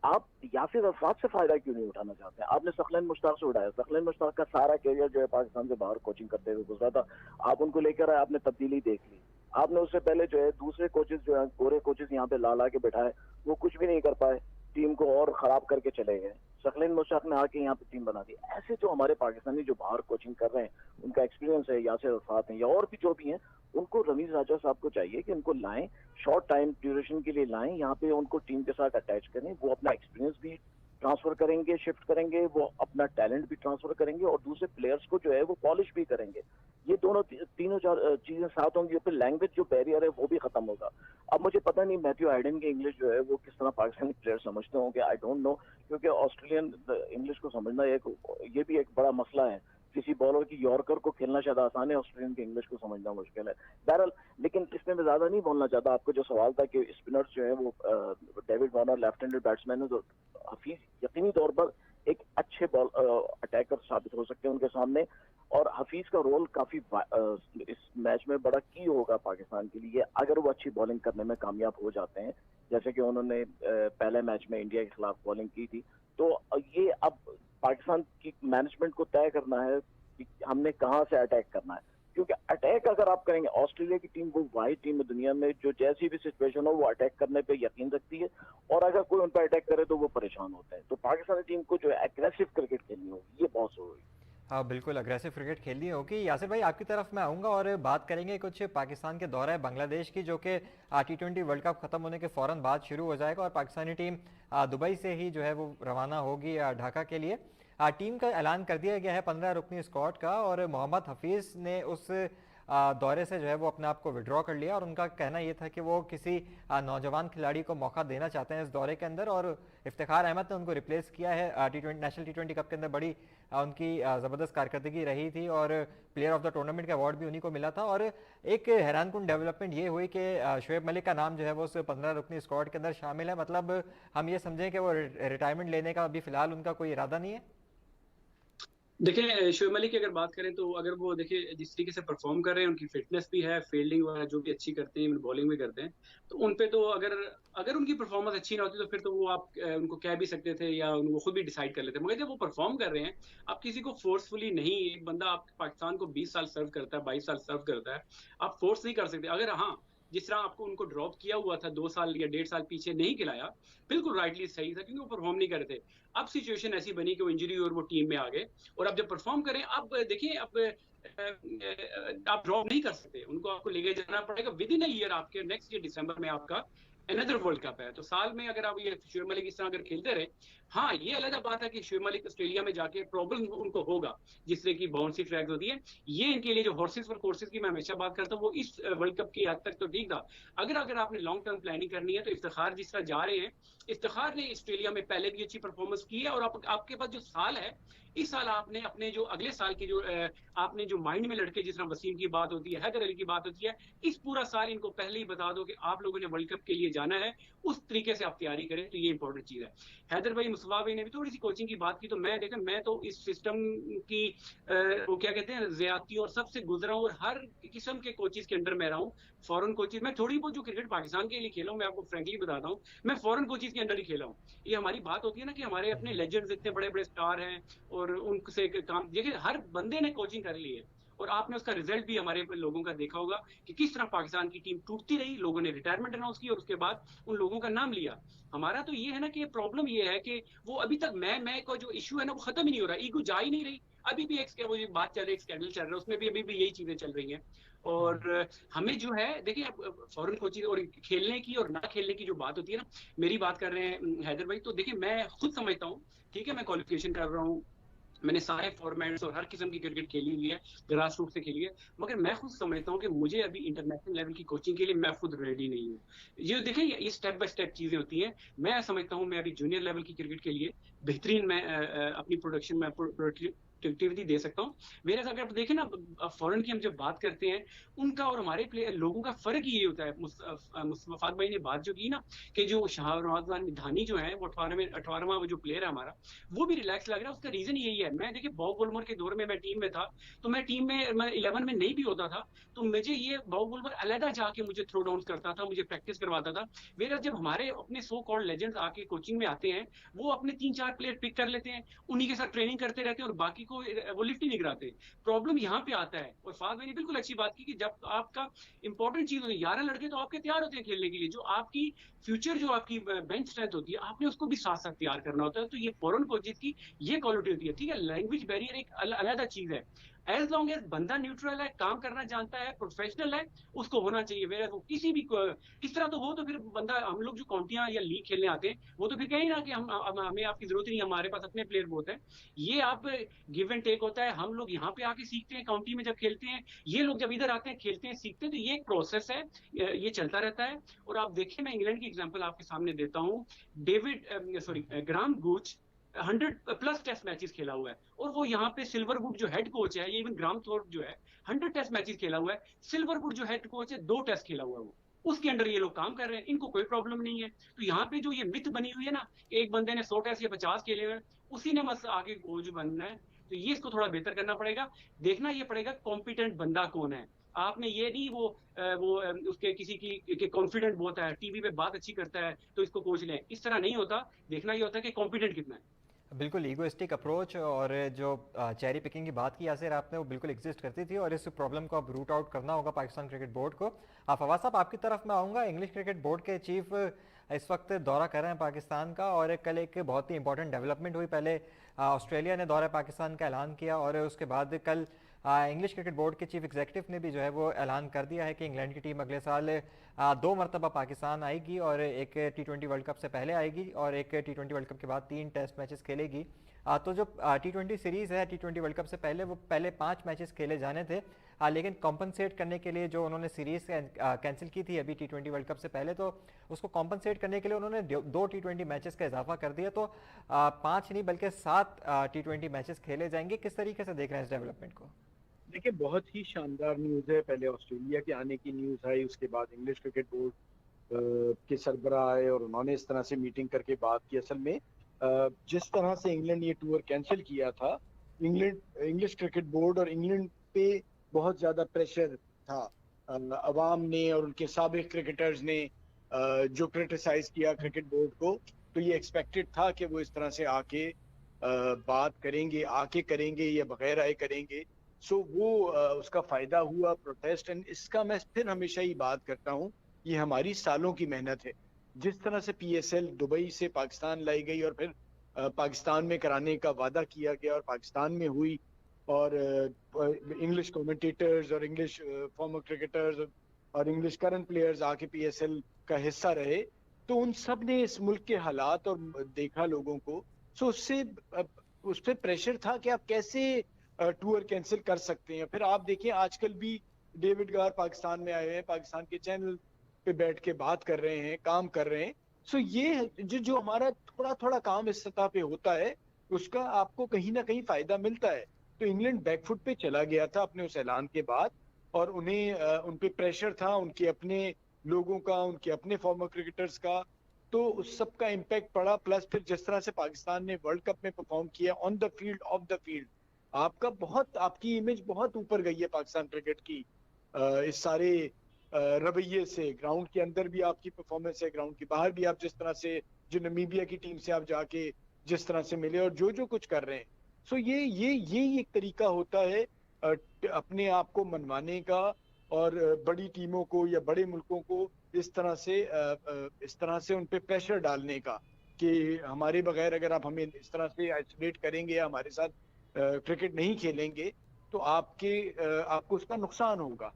आप यासिर अरफात से फायदा क्यों नहीं उठाना चाहते हैं? आपने सखलेन मुश्ताक से उठाया, सखलेन मुश्ताक का सारा कैरियर जो है पाकिस्तान से बाहर कोचिंग करते हुए गुजरा था, आप उनको लेकर आए, आपने तब्दीली देख ली। आपने उससे पहले जो है दूसरे कोचेस जो है गोरे कोचेस यहाँ पे ला के बैठाए, वो कुछ भी नहीं कर पाए, टीम को और खराब करके चले गए। सखलेन मुश्ताक ने आके यहाँ पे टीम बना दी। ऐसे जो हमारे पाकिस्तानी जो बाहर कोचिंग कर रहे हैं, उनका एक्सपीरियंस है, यासिर अरफात हैं या और भी जो भी हैं, उनको रमीज राजा साहब को चाहिए कि उनको लाएं, शॉर्ट टाइम ड्यूरेशन के लिए लाएं, यहाँ पे उनको टीम के साथ अटैच करें। वो अपना एक्सपीरियंस भी ट्रांसफर करेंगे, शिफ्ट करेंगे, वो अपना टैलेंट भी ट्रांसफर करेंगे और दूसरे प्लेयर्स को जो है वो पॉलिश भी करेंगे। ये दोनों तीनों चार चीजें साथ होंगी, फिर लैंग्वेज जो बैरियर है वो भी खत्म होगा। अब मुझे पता नहीं मैथ्यू हाइडन की इंग्लिश जो है वो किस तरह पाकिस्तानी प्लेयर समझते होंगे, आई डोंट नो, क्योंकि ऑस्ट्रेलियन इंग्लिश को समझना ये भी एक बड़ा मसला है। किसी बॉलर की यॉर्कर को खेलना शायद आसान है, ऑस्ट्रेलियन की इंग्लिश को समझना मुश्किल है। बहरहाल, लेकिन इसमें मैं ज्यादा नहीं बोलना चाहता। आपको जो सवाल था कि स्पिनर्स जो है वो David Warner left handed batsman है, तो हफीज यकीनी तौर पर एक अच्छे बॉल अटैकर साबित हो सकते हैं उनके सामने, और हफीज का रोल काफी इस मैच में बड़ा की होगा पाकिस्तान के लिए अगर वो अच्छी बॉलिंग करने में कामयाब हो जाते हैं, जैसे कि उन्होंने पहले मैच में इंडिया के खिलाफ बॉलिंग की थी। तो ये अब पाकिस्तान की मैनेजमेंट को तय करना है कि हमने कहां से अटैक करना है, क्योंकि अटैक अगर आप करेंगे, ऑस्ट्रेलिया की टीम वो वाहिद टीम है दुनिया में जो जैसी भी सिचुएशन हो वो अटैक करने पे यकीन रखती है, और अगर कोई उन पर अटैक करे तो वो परेशान होता है। तो पाकिस्तानी टीम को जो है एग्रेसिव क्रिकेट खेलनी होगी, ये बहुत जरूरी है। हाँ बिल्कुल, अग्रेसिव क्रिकेट खेलनी होगी। यासिर भाई, आपकी तरफ मैं आऊँगा और बात करेंगे कुछ पाकिस्तान के दौरा है बांग्लादेश की, जो कि T20 वर्ल्ड कप खत्म होने के फ़ौरन बाद शुरू हो जाएगा और पाकिस्तानी टीम दुबई से ही जो है वो रवाना होगी ढाका के लिए। टीम का ऐलान कर दिया गया है 15 रुकनी स्क्वाड का, और मोहम्मद हफीज़ ने उस दौरे से जो है वो अपने आप को विड्रॉ कर लिया, और उनका कहना ये था कि वो किसी नौजवान खिलाड़ी को मौका देना चाहते हैं इस दौरे के अंदर, और इफ्तिखार अहमद ने उनको रिप्लेस किया है। नेशनल T20 कप के अंदर बड़ी उनकी ज़बरदस्त कारकर्दगी रही थी और प्लेयर ऑफ द टूर्नामेंट का अवार्ड भी उन्हीं को मिला था। और एक हैरानकुन डेवलपमेंट ये हुई कि शोएब मलिक का नाम जो है वो उस 15 रुकनी स्क्वाड के अंदर शामिल है। मतलब हम ये समझें कि वो रिटायरमेंट लेने का अभी फिलहाल उनका कोई इरादा नहीं है। देखिए, शोएब मलिक की अगर बात करें तो अगर वो देखिए जिस तरीके से परफॉर्म कर रहे हैं, उनकी फिटनेस भी है, फील्डिंग वगैरह जो भी अच्छी करते हैं, बॉलिंग भी करते हैं, तो उन पे तो अगर उनकी परफॉर्मेंस अच्छी ना होती तो फिर तो वो आप उनको कह भी सकते थे या वो खुद भी डिसाइड कर लेते। मगर जब वो परफॉर्म कर रहे हैं, आप किसी को फोर्सफुली नहीं, एक बंदा आप पाकिस्तान को 20 साल सर्व करता है, 22 साल सर्व करता है, आप फोर्स नहीं कर सकते। अगर हाँ, जिस तरह आपको उनको ड्रॉप किया हुआ था 2 साल या 1.5 साल पीछे नहीं खिलाया, बिल्कुल राइटली सही था, क्योंकि वो परफॉर्म नहीं कर रहे थे। अब सिचुएशन ऐसी बनी कि वो इंजरी और वो टीम में आ गए, और अब जब परफॉर्म करें, अब देखिए, अब आप ड्रॉप नहीं कर सकते उनको, आपको लेके जाना पड़ेगा विद इन अ ईयर। आपके नेक्स्ट ईयर दिसंबर में आपका अनदर वर्ल्ड कप है, तो साल में अगर आप ये शोएब मलिक इस तरह अगर खेलते रहे, हाँ ये अलग बात है कि शोएब मलिक ऑस्ट्रेलिया में जाके प्रॉब्लम उनको होगा, जिस तरह की बाउंसी ट्रैक होती है। ये इनके लिए जो हॉर्सेस फॉर कोर्सेज की मैं हमेशा बात करता हूँ, वो इस वर्ल्ड कप की हद तक तो ठीक था। अगर आपने लॉन्ग टर्म प्लानिंग करनी है तो इफ्तिखार जिस तरह जा रहे हैं, इफ्तिखार ने ऑस्ट्रेलिया में पहले भी अच्छी परफॉर्मेंस की है, और आपके पास जो साल है, इस साल आपने अपने जो अगले साल की जो आपने जो माइंड में लड़के, जिस तरह वसीम की बात होती है, हैदर अली की बात होती है, इस पूरा साल इनको पहले ही बता दो कि आप लोगों ने वर्ल्ड कप के लिए जाना है, उस तरीके से आप तैयारी करें, तो ये इंपॉर्टेंट चीज है। हैदर भाई, मुस्तफा भाई ने भी थोड़ी सी कोचिंग की बात की, तो मैं तो इस सिस्टम की वो क्या कहते हैं, ज्यादती और सबसे गुजरा हूँ, और हर किस्म के कोचेज के अंडर में रहा हूँ। फॉरेन कोचेज, मैं थोड़ी बहुत जो क्रिकेट पाकिस्तान के लिए खेला हूँ, मैं आपको फ्रेंकली बताता हूँ, मैं फॉरेन कोचेज के अंडर ही खेला हूँ। ये हमारी बात होती है ना कि हमारे अपने लेजेंड्स इतने बड़े बड़े स्टार हैं, और उनसे काम देखिए, हर बंदे ने कोचिंग कर ली है, और आपने उसका रिजल्ट भी हमारे लोगों का देखा होगा कि किस तरह पाकिस्तान की टीम टूटती रही, लोगों ने रिटायरमेंट अनाउंस की और उसके बाद उन लोगों का नाम लिया। हमारा तो ये है ना कि प्रॉब्लम ये है कि वो अभी तक मैं का जो इशू है ना, वो खत्म ही नहीं हो रहा, ईगो जा ही नहीं रही। अभी भी एक वो बात चल रही है, स्कैंडल चल रहा है, उसमें भी अभी भी यही चीजें चल रही हैं। और हमें जो है, देखिए, अब फॉरेन कोचिंग और खेलने की और ना खेलने की जो बात होती है ना, मेरी बात कर रहे हैं हैदर भाई, तो देखिए मैं खुद समझता हूँ, ठीक है, मैं क्वालिफिकेशन कर रहा हूँ, मैंने सारे फॉर्मेट्स और हर किस्म की क्रिकेट खेली हुई है, ग्रास रूट से खेली है, मगर मैं खुद समझता हूँ कि मुझे अभी इंटरनेशनल लेवल की कोचिंग के लिए मैं खुद रेडी नहीं हूँ। ये देखिए, ये स्टेप बाय स्टेप चीजें होती हैं। मैं समझता हूँ मैं अभी जूनियर लेवल की क्रिकेट के लिए बेहतरीन मैं अपनी प्रोडक्शन में प्रोडक्टिविटी दे सकता हूँ। मेरे अगर आप देखें ना, फॉरेन की हम जब बात करते हैं, उनका और हमारे प्लेयर लोगों का फर्क ही ये होता है। मुस्तफा भाई ने बात जो की ना कि जो शाहनवाज धानी जो है वो 18वां जो प्लेयर है हमारा, वो भी रिलैक्स लग रहा है। उसका रीजन यही है, मैं देखिए बॉब वुलमर के दौर में मैं टीम में था, तो मैं टीम में मैं 11 में नहीं भी होता था, तो मुझे ये बॉब वुलमर अलहदा जाके मुझे थ्रो डाउन करता था, मुझे प्रैक्टिस करवाता था। मेरा जब हमारे अपने सो कॉल्ड लेजेंड्स आके कोचिंग में आते हैं, वो अपने 3-4 प्लेयर पिक कर लेते हैं, उन्हीं के साथ ट्रेनिंग करते रहते हैं और बाकी को वो लिफ्ट ही नहीं कराते। प्रॉब्लम यहाँ पे आता है। और फाद भाई ने बिल्कुल अच्छी बात की कि जब आपका इंपॉर्टेंट चीज होती है, 11 लड़के तो आपके तैयार होते हैं खेलने के लिए, जो आपकी फ्यूचर जो आपकी बेंच स्ट्रेंथ होती है, आपने उसको भी साथ साथ तैयार करना होता है। तो ये फॉरेन कोचेज की ये क्वालिटी होती है। ठीक है, लैंग्वेज बैरियर एक अलग चीज है। एज लॉन्ग एज बंदा न्यूट्रल है, काम करना जानता है, प्रोफेशनल है, उसको होना चाहिए। मेरा वो किसी भी किस तरह तो वो तो फिर बंदा, हम लोग जो काउंटियां या लीग खेलने आते हैं, वो तो फिर कहीं ना कि हमें आपकी जरूरत नहीं, हमारे पास अपने प्लेयर बहुत है। ये आप गिव एंड टेक होता है। हम लोग यहाँ पे आके सीखते हैं, काउंटी में जब खेलते हैं, ये लोग जब इधर आते हैं खेलते हैं सीखते हैं। तो ये एक प्रोसेस है, ये चलता रहता है। और आप देखिए, मैं इंग्लैंड की एग्जाम्पल आपके सामने देता हूँ। ग्राहम गुच 100+ टेस्ट मैचेस खेला हुआ है, और वो यहाँ पे सिल्वरवुड जो हेड कोच है, ये इवन ग्राम थोर्प जो है 100 टेस्ट मैचेस खेला हुआ है। सिल्वरवुड जो हेड कोच है 2 टेस्ट खेला हुआ है, वो उसके अंडर ये लोग काम कर रहे हैं, इनको कोई प्रॉब्लम नहीं है। तो यहाँ पे जो ये मिथ बनी हुई है ना, एक बंदे ने 100 टेस्ट या 50 खेले हुए, उसी ने बस आगे कोच बनना है। तो ये इसको थोड़ा बेहतर करना पड़ेगा। देखना ये पड़ेगा कॉम्पिटेंट बंदा कौन है। आपने ये नहीं वो उसके किसी की कॉन्फिडेंट बहुत है, टीवी पे बात अच्छी करता है तो इसको कोच लें, इस तरह नहीं होता। देखना ये होता है कि कॉम्पिटेंट कितना है। बिल्कुल ईगोइस्टिक अप्रोच और जो चेरी पिकिंग की बात की यासिर आपने, वो बिल्कुल एग्जिस्ट करती थी और इस प्रॉब्लम को अब रूट आउट करना होगा पाकिस्तान क्रिकेट बोर्ड को। फवाद साहब, आपकी तरफ मैं आऊँगा। इंग्लिश क्रिकेट बोर्ड के चीफ इस वक्त दौरा कर रहे हैं पाकिस्तान का, और कल एक बहुत ही इंपॉर्टेंट डेवलपमेंट हुई। पहले ऑस्ट्रेलिया ने दौरा पाकिस्तान का ऐलान किया, और उसके बाद कल इंग्लिश क्रिकेट बोर्ड के चीफ एग्जीक्यूटिव ने भी जो है वो ऐलान कर दिया है कि इंग्लैंड की टीम अगले साल 2 मरतबा पाकिस्तान आएगी, और एक T20 वर्ल्ड कप से पहले आएगी और एक T20 वर्ल्ड कप के बाद 3 टेस्ट मैचेस खेलेगी। तो जो T20 सीरीज़ है, T20 वर्ल्ड कप से पहले वो पहले 5 मैचेस खेले जाने थे, लेकिन कॉम्पनसेट करने के लिए जो उन्होंने सीरीज़ कैंसिल की थी अभी T20 वर्ल्ड कप से पहले, तो उसको कॉम्पनसेट करने के लिए उन्होंने 2 T20 मैचेस का इजाफा कर दिया। तो 5 नहीं बल्कि 7 T20 मैचेस खेले जाएंगे। किस तरीके से देख रहे हैं इस डेवलपमेंट को? देखिए, बहुत ही शानदार न्यूज़ है। पहले ऑस्ट्रेलिया के आने की न्यूज़ आई, उसके बाद इंग्लिश क्रिकेट बोर्ड के सरबराह आए और उन्होंने इस तरह से मीटिंग करके बात की। असल में जिस तरह से इंग्लैंड ये टूर कैंसिल किया था, इंग्लिश क्रिकेट बोर्ड और इंग्लैंड पे बहुत ज़्यादा प्रेशर था अवाम ने और उनके साबिक क्रिकेटर्स ने, जो क्रिटिसाइज किया क्रिकेट बोर्ड को। तो ये एक्सपेक्टेड था कि वो इस तरह से आके बात करेंगे, आके करेंगे या बगैर आए करेंगे। सो वो उसका फायदा हुआ प्रोटेस्ट। एंड इसका मैं फिर हमेशा ही बात करता हूँ, ये हमारी सालों की मेहनत है। जिस तरह से PSL दुबई से पाकिस्तान लाई गई और फिर पाकिस्तान में कराने का वादा किया गया और पाकिस्तान में हुई, और इंग्लिश कमेंटेटर्स और इंग्लिश फॉर्मर क्रिकेटर्स और इंग्लिश करंट प्लेयर्स आके PSL का हिस्सा रहे, तो उन सब ने इस मुल्क के हालात और देखा लोगों को। सो उससे उस पर प्रेशर था कि आप कैसे टूर कैंसिल कर सकते हैं। फिर आप देखिए, आजकल भी डेविड गार पाकिस्तान में आए हैं, पाकिस्तान के चैनल पे बैठ के बात कर रहे हैं, काम कर रहे हैं। सो ये जो हमारा थोड़ा थोड़ा काम इस सतह पे होता है, उसका आपको कहीं ना कहीं फायदा मिलता है। तो इंग्लैंड बैकफुट पे चला गया था अपने उस ऐलान के बाद, और उन्हें उन पे प्रेशर था, उनके अपने लोगों का, उनके अपने फॉर्मर क्रिकेटर्स का। तो उस सब का इम्पैक्ट पड़ा। प्लस फिर जिस तरह से पाकिस्तान ने वर्ल्ड कप में परफॉर्म किया on the field, of the field, आपकी इमेज बहुत ऊपर गई है पाकिस्तान क्रिकेट की इस सारे रवैये से। ग्राउंड के अंदर भी आपकी परफॉर्मेंस है, ग्राउंड के बाहर भी आप जिस तरह से, जो नमीबिया की टीम से आप जाके जिस तरह से मिले और जो कुछ कर रहे हैं। सो ये एक तरीका होता है अपने आप को मनवाने का, और बड़ी टीमों को या बड़े मुल्कों को इस तरह से उन पे प्रेशर डालने का, कि हमारे बगैर अगर आप हमें इस तरह से आइसोलेट करेंगे या हमारे साथ क्रिकेट नहीं खेलेंगे, तो आपको उसका नुकसान होगा।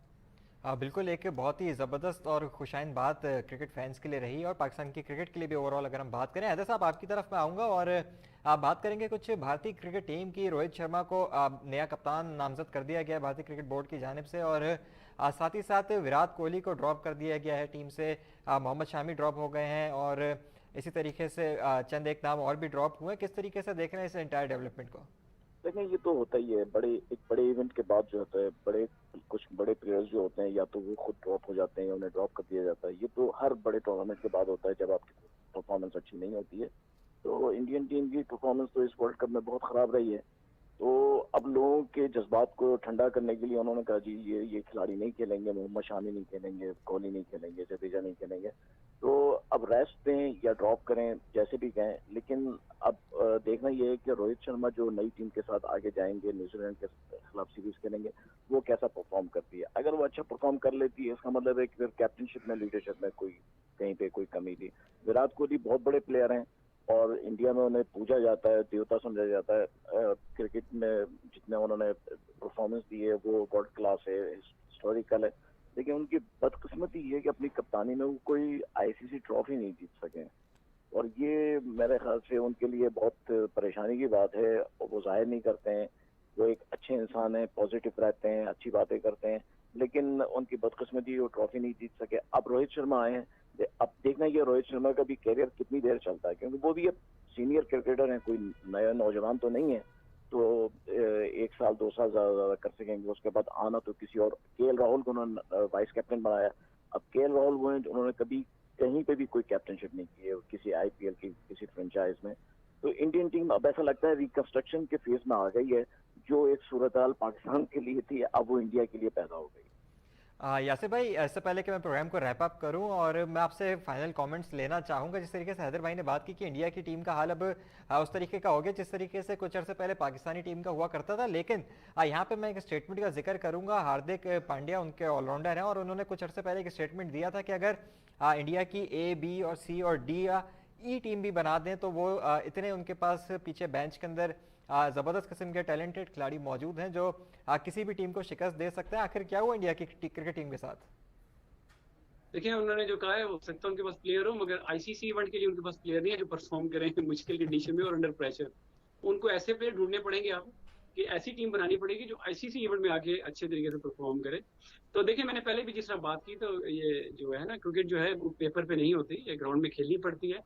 बिल्कुल एक बहुत ही ज़बरदस्त और खुशाइन बात क्रिकेट फैंस के लिए रही और पाकिस्तान की क्रिकेट के लिए भी ओवरऑल अगर हम बात करें। हैदर साहब आपकी तरफ मैं आऊँगा और आप बात करेंगे कुछ भारतीय क्रिकेट टीम की। रोहित शर्मा को नया कप्तान नामजद कर दिया गया है भारतीय क्रिकेट बोर्ड की जानिब से और साथ ही साथ विराट कोहली को ड्रॉप कर दिया गया है टीम से। मोहम्मद शामी ड्रॉप हो गए हैं और इसी तरीके से चंद एक नाम और भी ड्रॉप हुए। किस तरीके से देख रहे हैं इस एंटायर डेवलपमेंट को? देखिए, ये तो होता ही है, एक बड़े इवेंट के बाद जो होता है, कुछ बड़े प्लेयर्स जो होते हैं या तो वो खुद ड्रॉप हो जाते हैं या उन्हें ड्रॉप कर दिया जाता है। ये तो हर बड़े टूर्नामेंट के बाद होता है जब आपकी परफॉर्मेंस अच्छी नहीं होती है। तो इंडियन टीम की परफॉर्मेंस तो इस वर्ल्ड कप में बहुत खराब रही है। तो अब लोगों के जज्बात को ठंडा करने के लिए उन्होंने कहा जी ये खिलाड़ी नहीं खेलेंगे, मोहम्मद शामी नहीं खेलेंगे, कोहली नहीं खेलेंगे, जडेजा नहीं खेलेंगे। तो अब रेस्ट दें या ड्रॉप करें, जैसे भी कहें, लेकिन अब देखना ये है कि रोहित शर्मा जो नई टीम के साथ आगे जाएंगे, न्यूजीलैंड के खिलाफ सीरीज खेलेंगे, वो कैसा परफॉर्म करती है। अगर वो अच्छा परफॉर्म कर लेती है, इसका मतलब है कि फिर कैप्टनशिप में, लीडरशिप में कहीं पे कोई कमी थी। विराट कोहली बहुत बड़े प्लेयर हैं और इंडिया में उन्हें पूजा जाता है, देवता समझा जाता है। क्रिकेट में जितने उन्होंने परफॉर्मेंस दी है वो वर्ल्ड क्लास है, हिस्टोरिकल है। लेकिन उनकी बदकिस्मती ये है कि अपनी कप्तानी में वो कोई आईसीसी ट्रॉफी नहीं जीत सके और ये मेरे ख्याल से उनके लिए बहुत परेशानी की बात है और वो जाहिर नहीं करते हैं। वो एक अच्छे इंसान हैं, पॉजिटिव रहते हैं, अच्छी बातें करते हैं, लेकिन उनकी बदकिस्मती वो ट्रॉफी नहीं जीत सके। अब रोहित शर्मा आए हैं, अब देखना ये रोहित शर्मा का भी कैरियर कितनी देर चलता है, क्योंकि वो भी अब सीनियर क्रिकेटर हैं, कोई नया नौजवान तो नहीं है। तो 1 साल 2 साल ज्यादा कर सकेंगे, उसके बाद आना तो किसी और। केएल राहुल को उन्होंने वाइस कैप्टन बनाया। अब केएल राहुल वो हैं, उन्होंने कभी कहीं पे भी कोई कैप्टनशिप नहीं की है किसी आईपीएल की किसी फ्रेंचाइज में। तो इंडियन टीम अब ऐसा लगता है रिकंस्ट्रक्शन के फेज में आ गई है। जो एक सूरत हाल पाकिस्तान के लिए थी, अब वो इंडिया के लिए पैदा हो गई। यासिर भाई, इससे पहले कि मैं प्रोग्राम को रैप अप करूं और मैं आपसे फाइनल कमेंट्स लेना चाहूंगा। जिस तरीके से हैदर भाई ने बात की कि इंडिया की टीम का हाल अब उस तरीके का हो गया जिस तरीके से कुछ अर्से पहले पाकिस्तानी टीम का हुआ करता था। लेकिन यहाँ पे मैं एक स्टेटमेंट का जिक्र करूंगा। हार्दिक पांड्या उनके ऑलराउंडर हैं और उन्होंने कुछ अर्से पहले एक स्टेटमेंट दिया था कि अगर इंडिया की ए, बी और सी और डी या ई टीम भी बना दें तो वो इतने उनके पास पीछे बेंच के अंदर ज़बरदस्त किस्म के टैलेंटेड खिलाड़ी मौजूद हैं जो किसी भी टीम को शिकस्त दे सकते हैं। आखिर क्या हुआ इंडिया की क्रिकेट टीम के साथ? देखिए, उन्होंने जो कहा है हो सकता है उनके पास प्लेयर हो, मगर आईसीसी इवेंट के लिए उनके पास प्लेयर नहीं है जो परफॉर्म करें मुश्किल कंडीशन में और अंडर प्रेशर। उनको ऐसे प्लेयर ढूंढने पड़ेंगे आप कि ऐसी टीम बनानी पड़ेगी जो आईसीसी इवेंट में आके अच्छे तरीके से परफॉर्म करे। तो देखिए, मैंने पहले भी जिस तरह बात की, तो ये जो है ना, क्रिकेट जो है वो पेपर पे नहीं होती, ये ग्राउंड में खेलनी पड़ती है।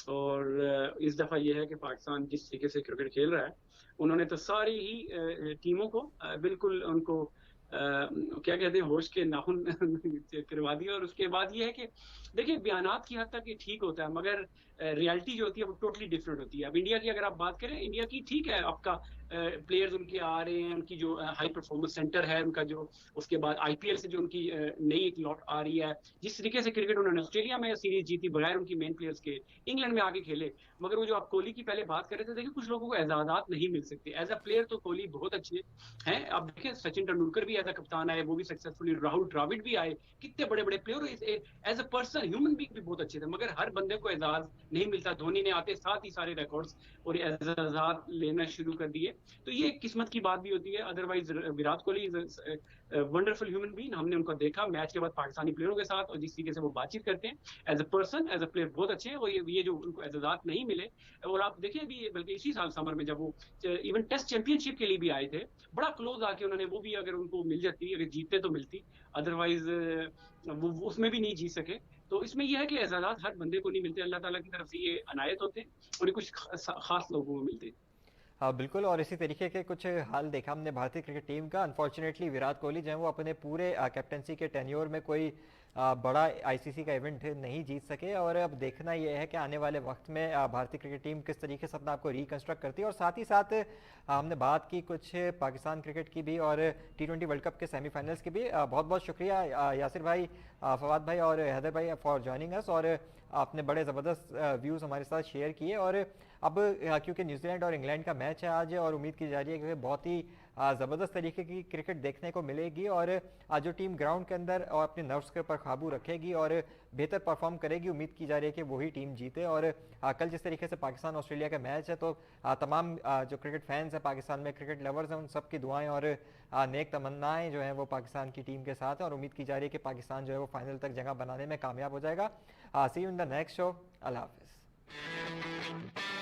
और इस दफा ये है कि पाकिस्तान जिस तरीके से क्रिकेट खेल रहा है, उन्होंने तो सारी ही टीमों को बिल्कुल उनको क्या कहते हैं, होश के नाखून करवा दिया। और उसके बाद ये है कि देखिए, बयानात की हद तक ये ठीक होता है, मगर रियलिटी जो होती है वो टोटली डिफरेंट होती है। अब इंडिया की अगर आप बात करें, इंडिया की ठीक है, आपका प्लेयर्स उनके आ रहे हैं, उनकी जो हाई परफॉर्मेंस सेंटर है उनका, जो उसके बाद आईपीएल से जो उनकी नई एक लॉट आ रही है, जिस तरीके से क्रिकेट उन्होंने ऑस्ट्रेलिया में सीरीज जीती बगैर उनकी मेन प्लेयर्स के, इंग्लैंड में आके खेले। मगर वो जो आप कोहली की पहले बात कर रहे थे, देखिए कुछ लोगों को एजाजात नहीं मिल सकते। एज अ प्लेयर तो कोहली बहुत अच्छे हैं। अब देखिए, सचिन तेंदुलकर भी एज अ कप्तान आए, वो भी सक्सेसफुली, राहुल द्रविड़ भी आए, कितने बड़े बड़े player. As a person, human being भी बहुत अच्छे थे, मगर हर बंदे को एजाज नहीं मिलता। धोनी ने आते साथ ही सारे रिकॉर्ड्स और एजाजात लेना शुरू कर दिए। तो ये किस्मत की बात भी होती है। Otherwise Virat Kohli wonderful human being, हमने उनको देखा मैच के बाद पाकिस्तानी प्लेयरों के साथ, और जिस तरीके से वो बातचीत करते हैं as a person, as a player बहुत अच्छे हैं। और ये जो उनको एजाजात नहीं मिले, और आप देखिए अभी, बल्कि इसी साल समर में जब वो इवन टेस्ट चैंपियनशिप के लिए भी आए थे, बड़ा क्लोज आके उन्होंने, वो भी अगर उनको मिल जाती, अगर जीतते तो मिलती, अदरवाइज वो उसमें भी नहीं जीत सके। तो इसमें यह है कि एजाजात हर बंदे को नहीं मिलते, अल्लाह ताला की तरफ से ये अनायत होते हैं और ये कुछ खास लोगों को मिलते हैं। हाँ बिल्कुल, और इसी तरीके के कुछ हाल देखा हमने भारतीय क्रिकेट टीम का। अनफॉर्चुनेटली विराट कोहली जो है वो अपने पूरे कैप्टनसी के टेन्योर में कोई बड़ा आईसीसी का इवेंट नहीं जीत सके। और अब देखना यह है कि आने वाले वक्त में भारतीय क्रिकेट टीम किस तरीके से अपने आप को रिकंस्ट्रक्ट करती है। और साथ ही साथ हमने बात की कुछ पाकिस्तान क्रिकेट की भी और T20 वर्ल्ड कप के सेमीफाइनल्स की भी। बहुत बहुत शुक्रिया यासिर भाई, फवाद भाई और हैदर भाई फॉर ज्वाइनिंग अस, और आपने बड़े ज़बरदस्त व्यूज़ हमारे साथ शेयर किए। और अब क्योंकि न्यूजीलैंड और इंग्लैंड का मैच है आज, और उम्मीद की जा रही है कि बहुत ही ज़बरदस्त तरीके की क्रिकेट देखने को मिलेगी और जो टीम ग्राउंड के अंदर और अपने नर्व्स के ऊपर काबू रखेगी और बेहतर परफॉर्म करेगी, उम्मीद की जा रही है कि वही टीम जीते। और कल जिस तरीके से पाकिस्तान ऑस्ट्रेलिया का मैच है, तो तमाम जो क्रिकेट फैंस हैं पाकिस्तान में, क्रिकेट लवर्स हैं, उन सब की दुआएं और नेक तमन्नाएं जो हैं वो पाकिस्तान की टीम के साथ हैं और उम्मीद की जा रही है कि पाकिस्तान जो है वो फाइनल तक जगह बनाने में कामयाब हो जाएगा। See you in the next show. अल्लाह हाफिज़।